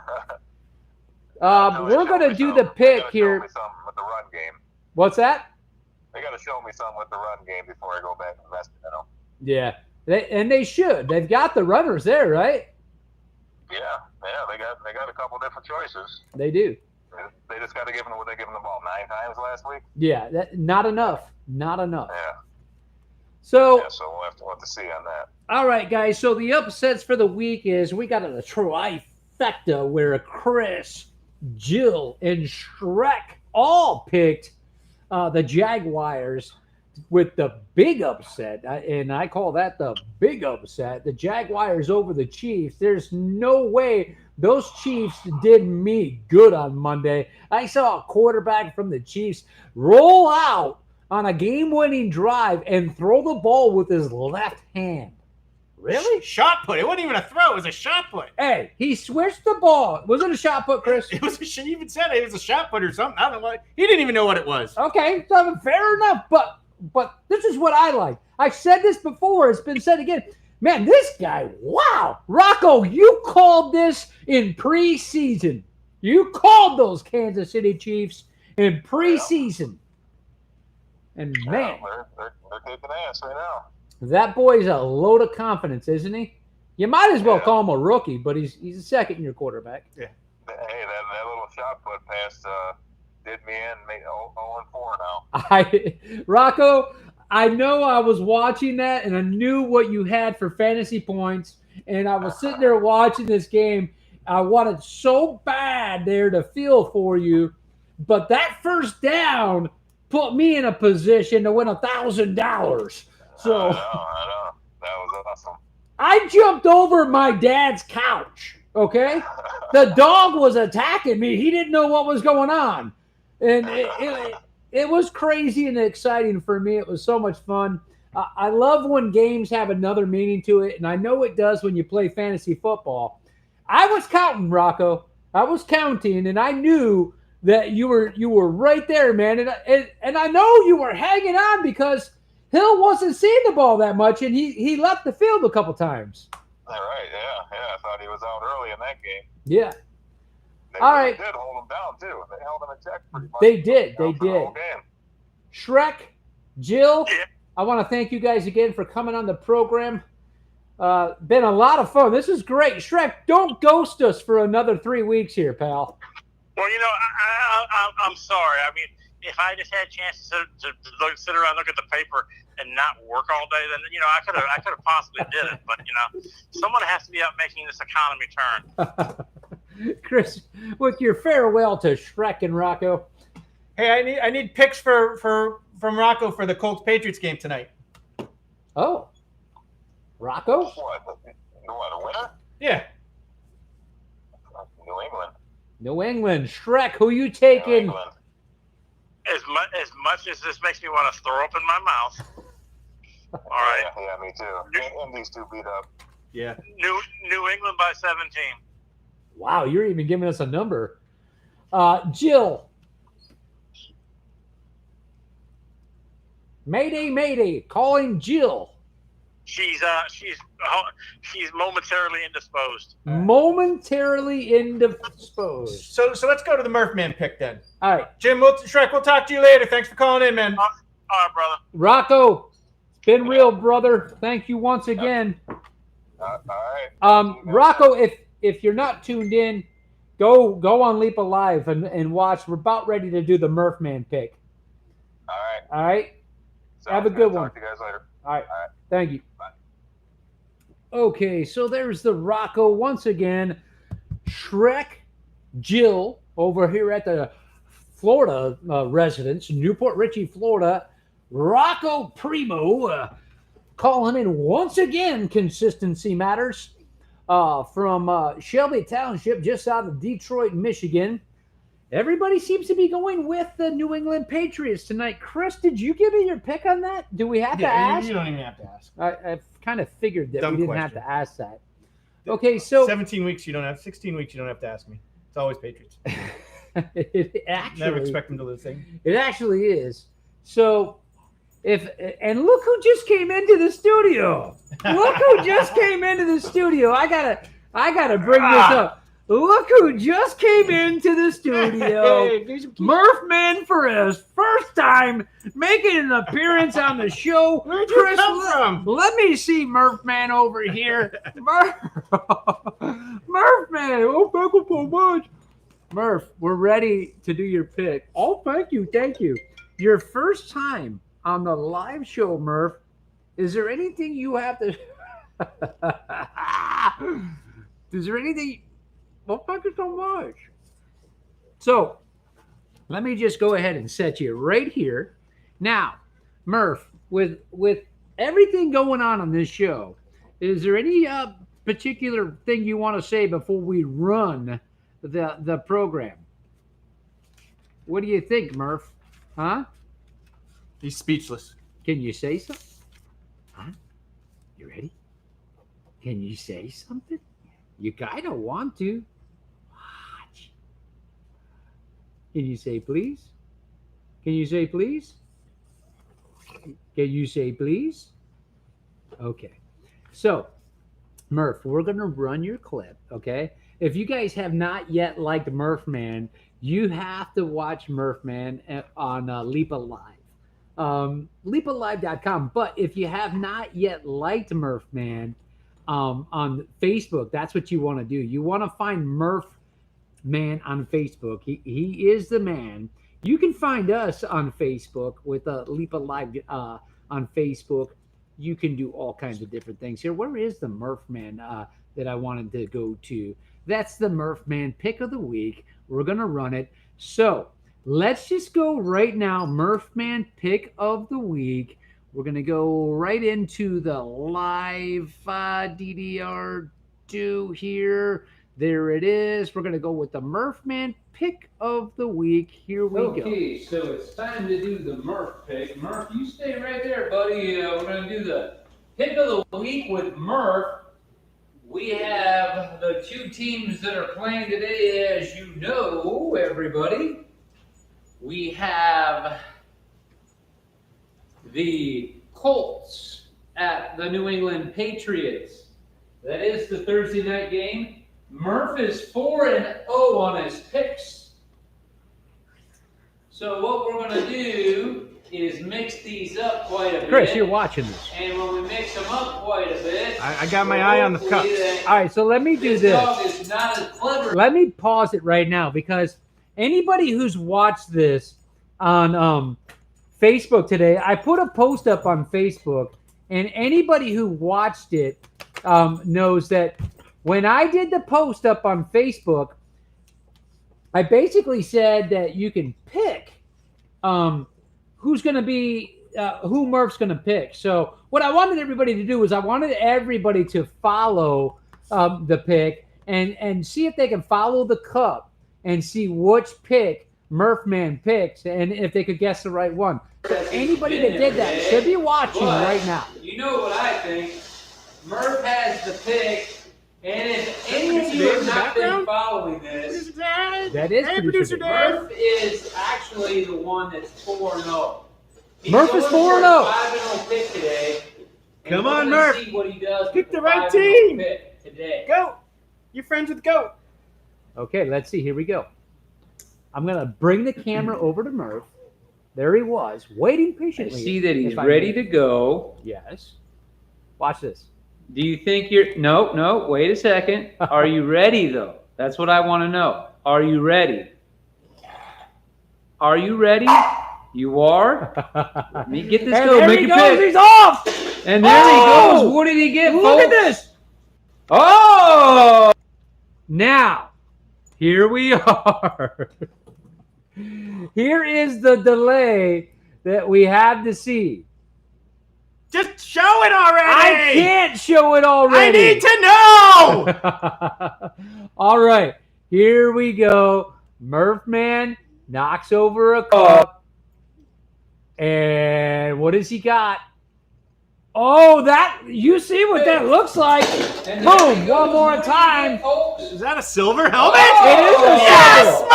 We're going to do the pick here. Show me something with the run game. What's that? They got to show me something with the run game before I go back and invest in them. Yeah, they should. They've got the runners there, right? Yeah, they got a couple different choices. They do. They just got to give them what they give them the ball 9 times last week. Yeah, not enough. Not enough. Yeah. So we'll have to see on that. All right, guys. So the upsets for the week is we got a trifecta where Chris, Jill, and Shrek all picked the Jaguars with the big upset, and I call that the big upset. The Jaguars over the Chiefs. There's no way those Chiefs did me good on Monday. I saw a quarterback from the Chiefs roll out on a game-winning drive and throw the ball with his left hand. Really? Shot put. It wasn't even a throw. It was a shot put. Hey, he switched the ball. Was it a shot put, Chris? It was. She even said it was a shot put or something. I don't know what. He didn't even know what it was. Okay, so fair enough. But this is what I like. I've said this before. It's been said again. Man, this guy, wow. Rocco, you called this in preseason. You called those Kansas City Chiefs in preseason. And man, they're kicking ass right now. That boy's a load of confidence, isn't he? You might as well call him a rookie, but he's a second-year quarterback. Yeah. Hey, that little shot put pass did me in, made 0-4 now. Rocco, I know I was watching that, and I knew what you had for fantasy points, and I was sitting there watching this game. I wanted so bad there to feel for you, but that first down put me in a position to win $1,000. So I know. That was awesome. I jumped over my dad's couch, okay? The dog was attacking me. He didn't know what was going on. And it was crazy and exciting for me. It was so much fun. I love when games have another meaning to it, and I know it does when you play fantasy football. I was counting, Rocco. I was counting, and I knew that you were right there, man. And I know you were hanging on because Hill wasn't seeing the ball that much, and he left the field a couple times. All right, yeah. I thought he was out early in that game. Yeah. They did hold him down, too. They held him in check pretty much. They did. The whole game. Shrek, Jill, I want to thank you guys again for coming on the program. Been a lot of fun. This is great. Shrek, don't ghost us for another 3 weeks here, pal. Well, I'm sorry. I mean, if I just had a chance to sit around, look at the paper, and not work all day, then I could have possibly did it. But someone has to be out making this economy turn. Chris, with your farewell to Shrek and Rocco. Hey, I need picks from Rocco for the Colts Patriots game tonight. Oh, Rocco? What, a winner? Yeah. New England. New England. Shrek, who you taking? As much as this makes me want to throw up in my mouth. All right. Yeah, me too. And these two beat up. Yeah. New England by 17. Wow, you're even giving us a number. Jill. Mayday, mayday. Calling Jill. she's momentarily indisposed. Momentarily indisposed. So let's go to the Murph Man pick then. All right, Jim, Shrek, we'll talk to you later. Thanks for calling in, man. All right, brother. Rocco, it's been real, brother. Thank you once again. All right. Rocco, if you're not tuned in, go on Leepa Live and watch. We're about ready to do the Murph Man pick. All right. All right. Have a Sounds good one. Talk to you guys later. All right. All right. Thank you. Bye. Okay, so there's the Rocco once again. Shrek, Jill over here at the Florida residence, Newport Richey, Florida. Rocco Primo calling in once again. Consistency matters from Shelby Township, just out of Detroit, Michigan. Everybody seems to be going with the New England Patriots tonight. Chris, did you give me your pick on that? Do we have to ask? You don't even have to ask. I kind of figured that Dumb we didn't have question. to ask that. Okay, so 17 weeks you don't have. 16 weeks you don't have to ask me. It's always Patriots. it actually Never expect them to lose thing. It actually is. So and look who just came into the studio. Look who just came into the studio. I gotta bring this up. Look who just came into the studio. Murph Manfrez, first time making an appearance on the show. Where'd you come from? Let me see Murph Man over here. Murph Man. Oh, thank you so much. Murph, we're ready to do your pick. Oh, thank you. Your first time on the live show, Murph. Is there anything you have to... Is there anything... Well, thank you so much. So, let me just go ahead and set you right here. Now, Murph, with everything going on this show, is there any particular thing you want to say before we run the program? What do you think, Murph? Huh? He's speechless. Can you say something? Huh? You ready? Can you say something? You kind of want to. Watch. Can you say please? Can you say please? Can you say please? Okay. So, Murph, we're going to run your clip, okay? If you guys have not yet liked Murph Man, you have to watch Murph Man on Leepa Live. LeepaLive.com. But if you have not yet liked Murph Man, on Facebook, that's what you want to do. You want to find Murph Man on Facebook. He is the man. You can find us on Facebook with Leepa Live on Facebook. You can do all kinds of different things here. Where is the Murph Man that I wanted to go to? That's the Murph Man pick of the week. We're going to run it. So let's just go right now. Murph Man pick of the week. We're going to go right into the live DDR2 here. There it is. We're going to go with the Murph Man pick of the week. Here we go. Okay, so it's time to do the Murph pick. Murph, you stay right there, buddy. We're going to do the pick of the week with Murph. We have the two teams that are playing today, as you know, everybody. We have the Colts at the New England Patriots. That is the Thursday night game. Murph is 4-0 on his picks. So what we're going to do is mix these up quite a bit. Chris, you're watching this. And when we mix them up quite a bit, I got my eye on the cup. All right, so let me do this this. dog is not as clever. Let me pause it right now because anybody who's watched this on Facebook today, I put a post up on Facebook, and anybody who watched it knows that when I did the post up on Facebook, I basically said that you can pick who's going to be who Murph's going to pick. So what I wanted everybody to do was I wanted everybody to follow the pick and see if they can follow the cup and see which pick Murph Man picks and if they could guess the right one. So anybody that did that should be watching right now. You know what I think? Murph has the pick, and if any of you have not been following this, That is producer Dave. Murph is actually the one that's 4-0. Murph is 4-0. 5-0 pick today. Come we're on, gonna Murph. See what he does. Pick with the right 5-0 team. pick today. Goat. You're friends with Goat. Okay, let's see. Here we go. I'm going to bring the camera over to Murph. There he was, waiting I patiently. see that he's if I ready may. to go. Yes. Watch this. Do you think you're? No. Wait a second. Are you ready though? That's what I want to know. Are you ready? Are you ready? You are. Let me get this And go. there Make he a goes. pick. He's off. And there he goes. What did he get? Look at folks? this. Oh! Now, here we are. Here is the delay that we have to see. Just show it already. I can't show it I already. need to know. All right, here we go. Murphman knocks over a cup. And what has he got? Oh, that you see what that looks like. Boom, one more time. Is that a silver helmet? It is a Yes, silver.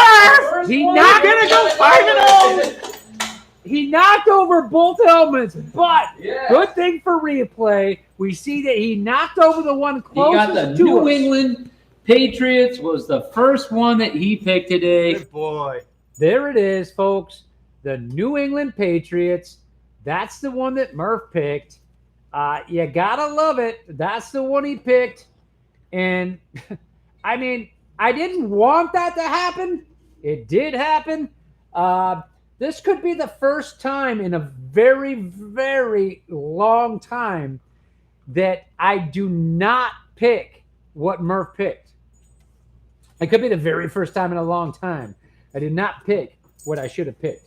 Murph. He We're knocked gonna go 5-0. He knocked over both helmets, but good thing for replay, we see that he knocked over the one He closest got the to New us. England Patriots was the first one that he picked today. Good boy. There it is, folks. The New England Patriots. That's the one that Murph picked. You gotta love it. That's the one he picked. And I mean, I didn't want that to happen. It did happen. This could be the first time in a very, very long time that I do not pick what Murph picked. It could be the very first time in a long time I did not pick what I should have picked.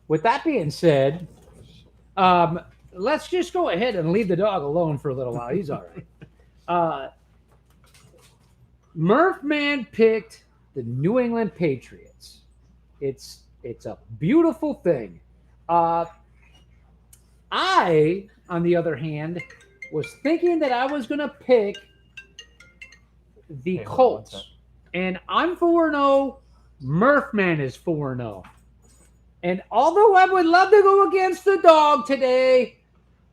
With that being said, let's just go ahead and leave the dog alone for a little while. He's all right. Murphman picked the New England Patriots. It's a beautiful thing. I, on the other hand, was thinking that I was going to pick the Colts. And I'm 4-0. Murphman is 4-0. And although I would love to go against the dog today,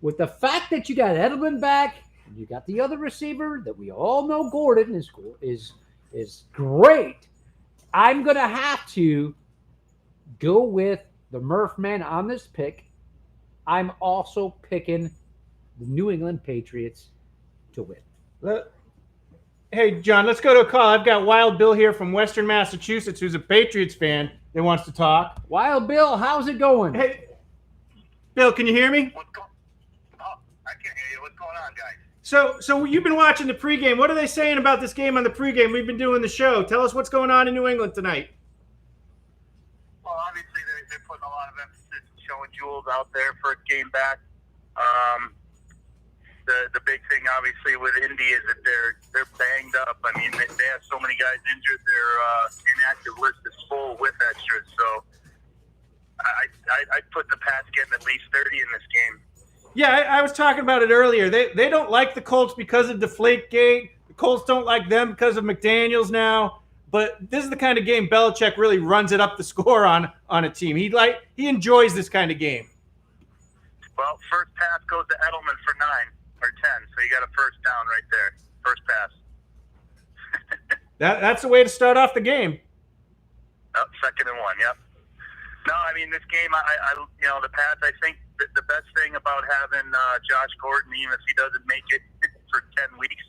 with the fact that you got Edelman back, and you got the other receiver that we all know Gordon is great, I'm going to have to go with the Murphman on this pick. I'm also picking the New England Patriots to win. Hey, John, let's go to a call. I've got Wild Bill here from Western Massachusetts, who's a Patriots fan that wants to talk. Wild Bill, how's it going? Hey, Bill, can you hear me? I can't hear you. What's going on, guys? So you've been watching the pregame. What are they saying about this game on the pregame? We've been doing the show. Tell us what's going on in New England tonight. Well, obviously they're putting a lot of emphasis on showing Jules out there for a game back. The big thing, obviously, with Indy is that they're banged up. I mean, they have so many guys injured. Their inactive list is full with extras. So I'd put the Pats getting at least 30 in this game. Yeah, I was talking about it earlier. They don't like the Colts because of Deflategate. The Colts don't like them because of McDaniels now. But this is the kind of game Belichick really runs it up the score on a team. He enjoys this kind of game. Well, first pass goes to Edelman for 9 or 10. So you got a first down right there. First pass. That's the way to start off the game. Oh, 2nd and 1, yep. No, I mean, this game, the Pats, I think the best thing about having Josh Gordon, even if he doesn't make it for 10 weeks,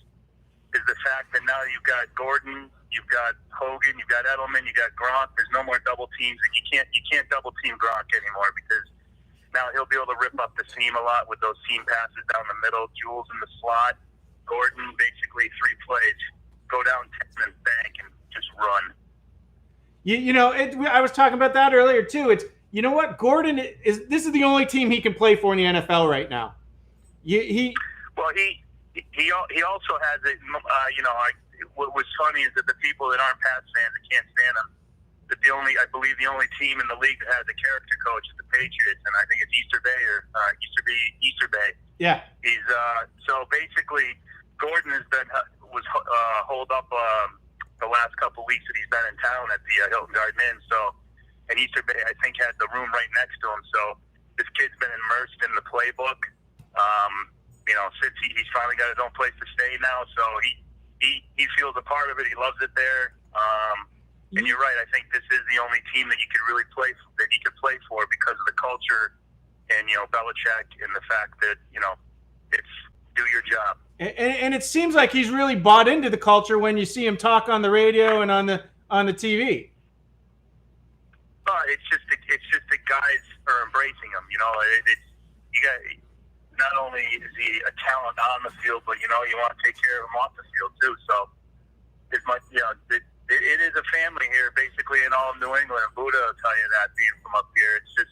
is the fact that now you've got Gordon, you've got Hogan, you've got Edelman, you got Gronk. There's no more double teams, and you can't double team Gronk anymore because now he'll be able to rip up the seam a lot with those seam passes down the middle. Jules in the slot, Gordon basically 3 plays, go down 10 and bank and just run. I was talking about that earlier too. It's, you know what, Gordon this is the only team he can play for in the NFL right now. He also has it. What was funny is that the people that aren't Pats fans that can't stand him, that I believe the only team in the league that has a character coach is the Patriots, and I think it's Easter Bay. Yeah. He's so basically Gordon was holed up the last couple of weeks that he's been in town at the Hilton Garden Inn. So, and Easter Bay, I think, had the room right next to him. So this kid's been immersed in the playbook. Since he's finally got his own place to stay now, so he feels a part of it. He loves it there. And you're right. I think this is the only team that you could really play that he could play for because of the culture and Belichick and the fact that it's do your job. And it seems like he's really bought into the culture when you see him talk on the radio and on the TV. It's just the guys are embracing him. You got. Not only is he a talent on the field, but you want to take care of him off the field too. So it is a family here, basically in all of New England. And Buddha will tell you that being from up here. It's just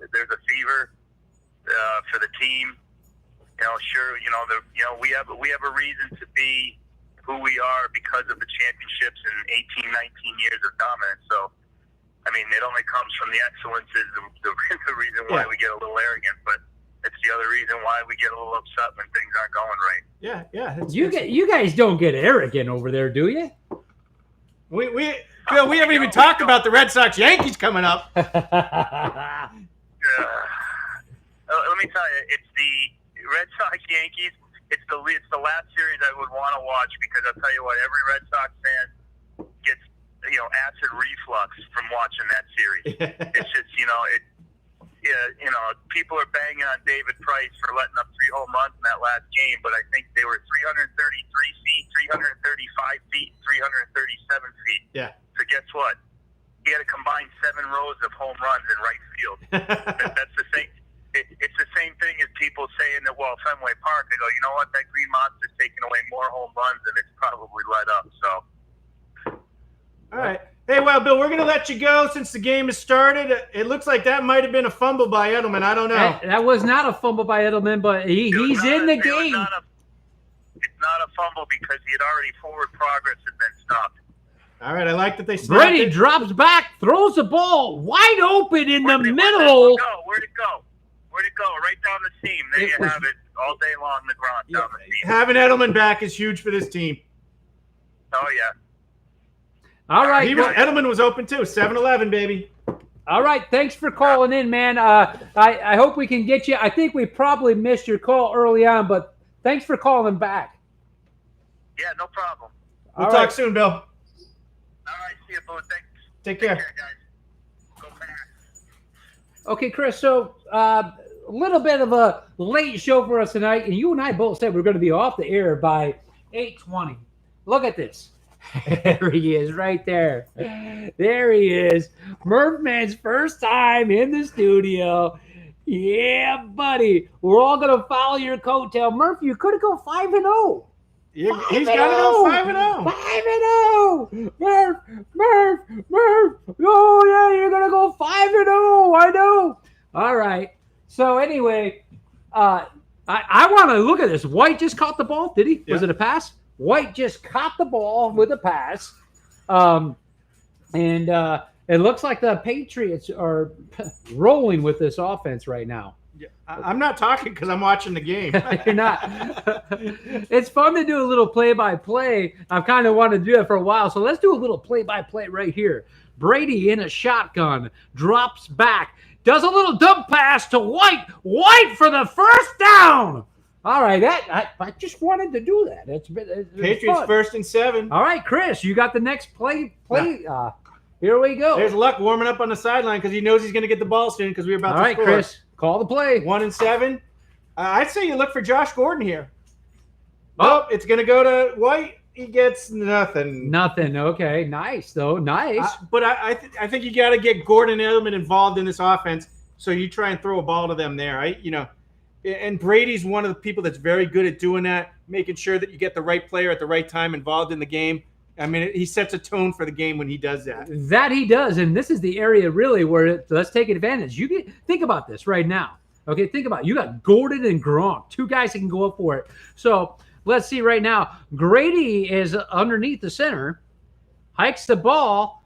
there's a fever for the team. Sure, we have a reason to be who we are because of the championships and 18, 19 years of dominance. So I mean, it only comes from the excellence is the reason why we get a little arrogant, but it's the other reason why we get a little upset when things aren't going right. Yeah. You guys don't get arrogant over there, do you? We haven't even talked about the Red Sox Yankees coming up. Let me tell you, it's the Red Sox Yankees. It's the last series I would want to watch because I'll tell you what, every Red Sox fan gets acid reflux from watching that series. It's just people are banging on David Price for letting up 3 home runs in that last game, but I think they were 333 feet, 335 feet, 337 feet. Yeah. So guess what? He had a combined 7 rows of home runs in right field. That's the same. It's the same thing as people saying that, Fenway Park, they go, you know what, that Green Monster's taking away more home runs than it's probably let up. So. All right. Hey, Bill, we're going to let you go since the game has started. It looks like that might have been a fumble by Edelman. I don't know. That was not a fumble by Edelman, but he's in the game. It's not a fumble because he had already forward progress had been stopped. All right, I like that they stopped Brady it. drops back, throws the ball wide open in the Where'd middle. it go? Right down the seam. There you have it all day long, the ground down the seam. Having Edelman back is huge for this team. Oh, yeah. All right. Edelman was open too. 7-11, baby. All right. Thanks for calling in, man. I hope we can get you. I think we probably missed your call early on, but thanks for calling back. Yeah, no problem. We'll talk soon, Bill. All right. See you, Boo. Thanks. Take care. Guys. Go back. Okay, Chris. So a little bit of a late show for us tonight, and you and I both said we're going to be off the air by 8:20. Look at this. There he is right there. There he is. Murphman's first time in the studio. Yeah, buddy. We're all going to follow your coattail. Murph, you could have gone 5-0. He's got to go 5-0. 5-0. Murph. Oh, yeah, you're going to go 5-0. I know. All right. So, anyway, I want to look at this. White just caught the ball. Did he? Yeah. Was it a pass? White just caught the ball with a pass. And it looks like the Patriots are rolling with this offense right now. Yeah, I'm not talking because I'm watching the game. You're not. It's fun to do a little play-by-play. I've kind of wanted to do it for a while, so let's do a little play-by-play right here. Brady in a shotgun, drops back, does a little dump pass to White. White for the first down. All right, I just wanted to do that. It's Patriots fun. 1st and 7. All right, Chris, you got the next play. Here we go. There's Luck warming up on the sideline because he knows he's going to get the ball soon because we're about to score. All right, Chris, call the play. 1 and 7. I'd say you look for Josh Gordon here. Oh, it's going to go to White. He gets nothing. Nothing. Okay, nice though. Nice. But I think you got to get Gordon and Edelman involved in this offense. So you try and throw a ball to them there, right? And Brady's one of the people that's very good at doing that, making sure that you get the right player at the right time involved in the game. I mean, he sets a tone for the game when he does that. That he does, and this is the area really where let's take advantage. Think about this right now. Okay, think about it. You got Gordon and Gronk, 2 guys that can go up for it. So let's see right now. Grady is underneath the center, hikes the ball.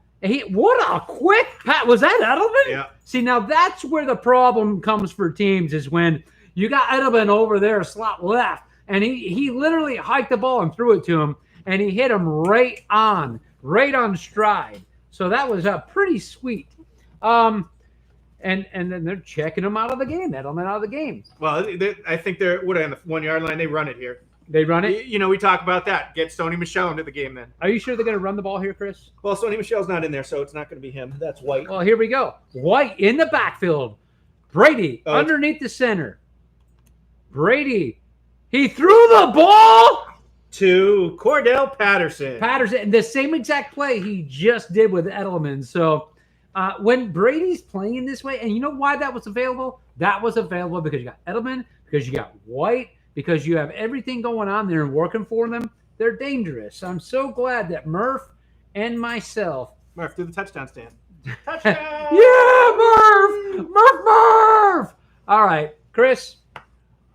What a quick pass. Was that Edelman? Yeah. See, now that's where the problem comes for teams is when you got Edelman over there, slot left, and he literally hiked the ball and threw it to him, and he hit him right on stride. So that was pretty sweet. And and then they're checking him out of the game, Edelman out of the game. Well, I think they're on the 1 yard line. They run it here. They run it. You know, we talk about that. Get Sony Michel into the game then. Are you sure they're going to run the ball here, Chris? Well, Sony Michel's not in there, so it's not going to be him. That's White. Well, here we go. White in the backfield. Brady underneath the center. Brady, he threw the ball To Cordell Patterson. Patterson. The same exact play he just did with Edelman. So when Brady's playing this way, and you know why that was available? That was available because you got Edelman, because you got White, because you have everything going on there and working for them. They're dangerous. I'm so glad that Murph and myself. Murph, do the touchdown stand. Touchdown! Yeah, Murph! Murph! All right, Chris.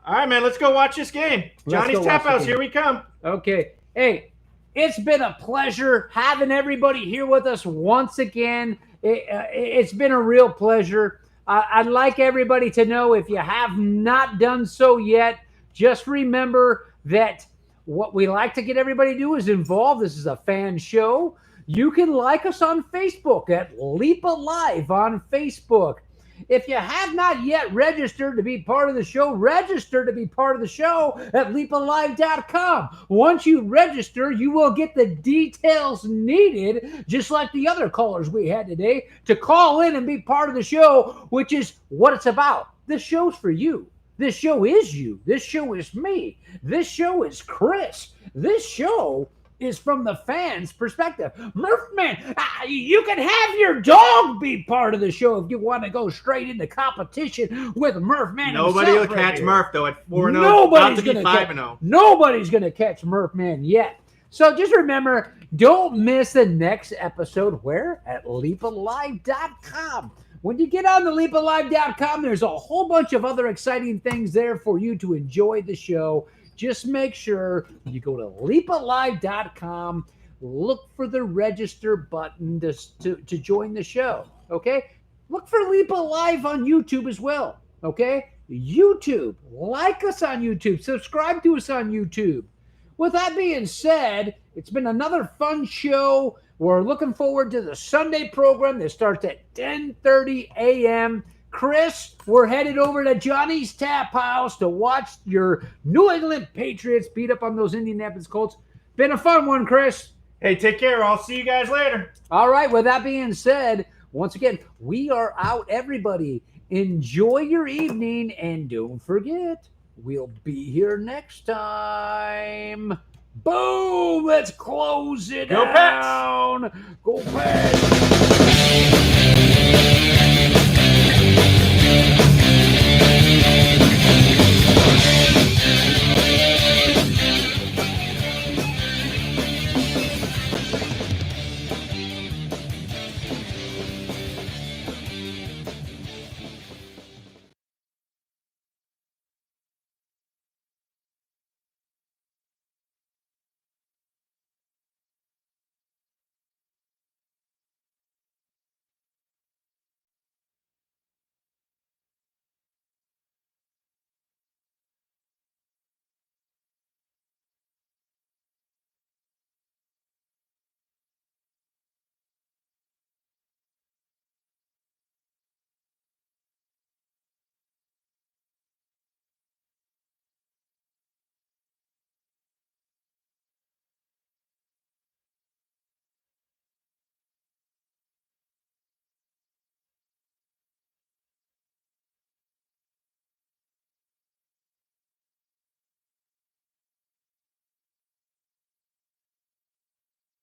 All right, man, let's go watch this game. Johnny's Tap House, here we come. Okay. Hey, it's been a pleasure having everybody here with us once again. It's been a real pleasure. I'd like everybody to know, if you have not done so yet, just remember that what we like to get everybody to do is involved. This is a fan show. You can like us on Facebook at Leepa Live on Facebook. If you have not yet registered to be part of the show, register to be part of the show at leapalive.com. Once you register, you will get the details needed, just like the other callers we had today, to call in and be part of the show, which is what it's about. This show's for you. This show is you. This show is me. This show is Chris. This show is from the fans' perspective. Murph Man, you can have your dog be part of the show if you want to go straight into competition with Murph Man. Nobody will catch Murph, though, at 4-0. About to be 5-0. Nobody's going to catch Murph Man yet. So just remember, don't miss the next episode. Where? At leapalive.com. When you get on the leapalive.com, there's a whole bunch of other exciting things there for you to enjoy the show. Just make sure you go to leapalive.com, look for the register button to join the show, okay? Look for Leepa Live on YouTube as well, okay? YouTube, like us on YouTube, subscribe to us on YouTube. With that being said, it's been another fun show. We're looking forward to the Sunday program that starts at 10:30 a.m. Chris, we're headed over to Johnny's Tap House to watch your New England Patriots beat up on those Indianapolis Colts. Been a fun one, Chris. Hey, take care. I'll see you guys later. All right, with that being said, once again, we are out, everybody. Enjoy your evening, and don't forget, we'll be here next time. Boom! Let's close it Go down. Go Pats!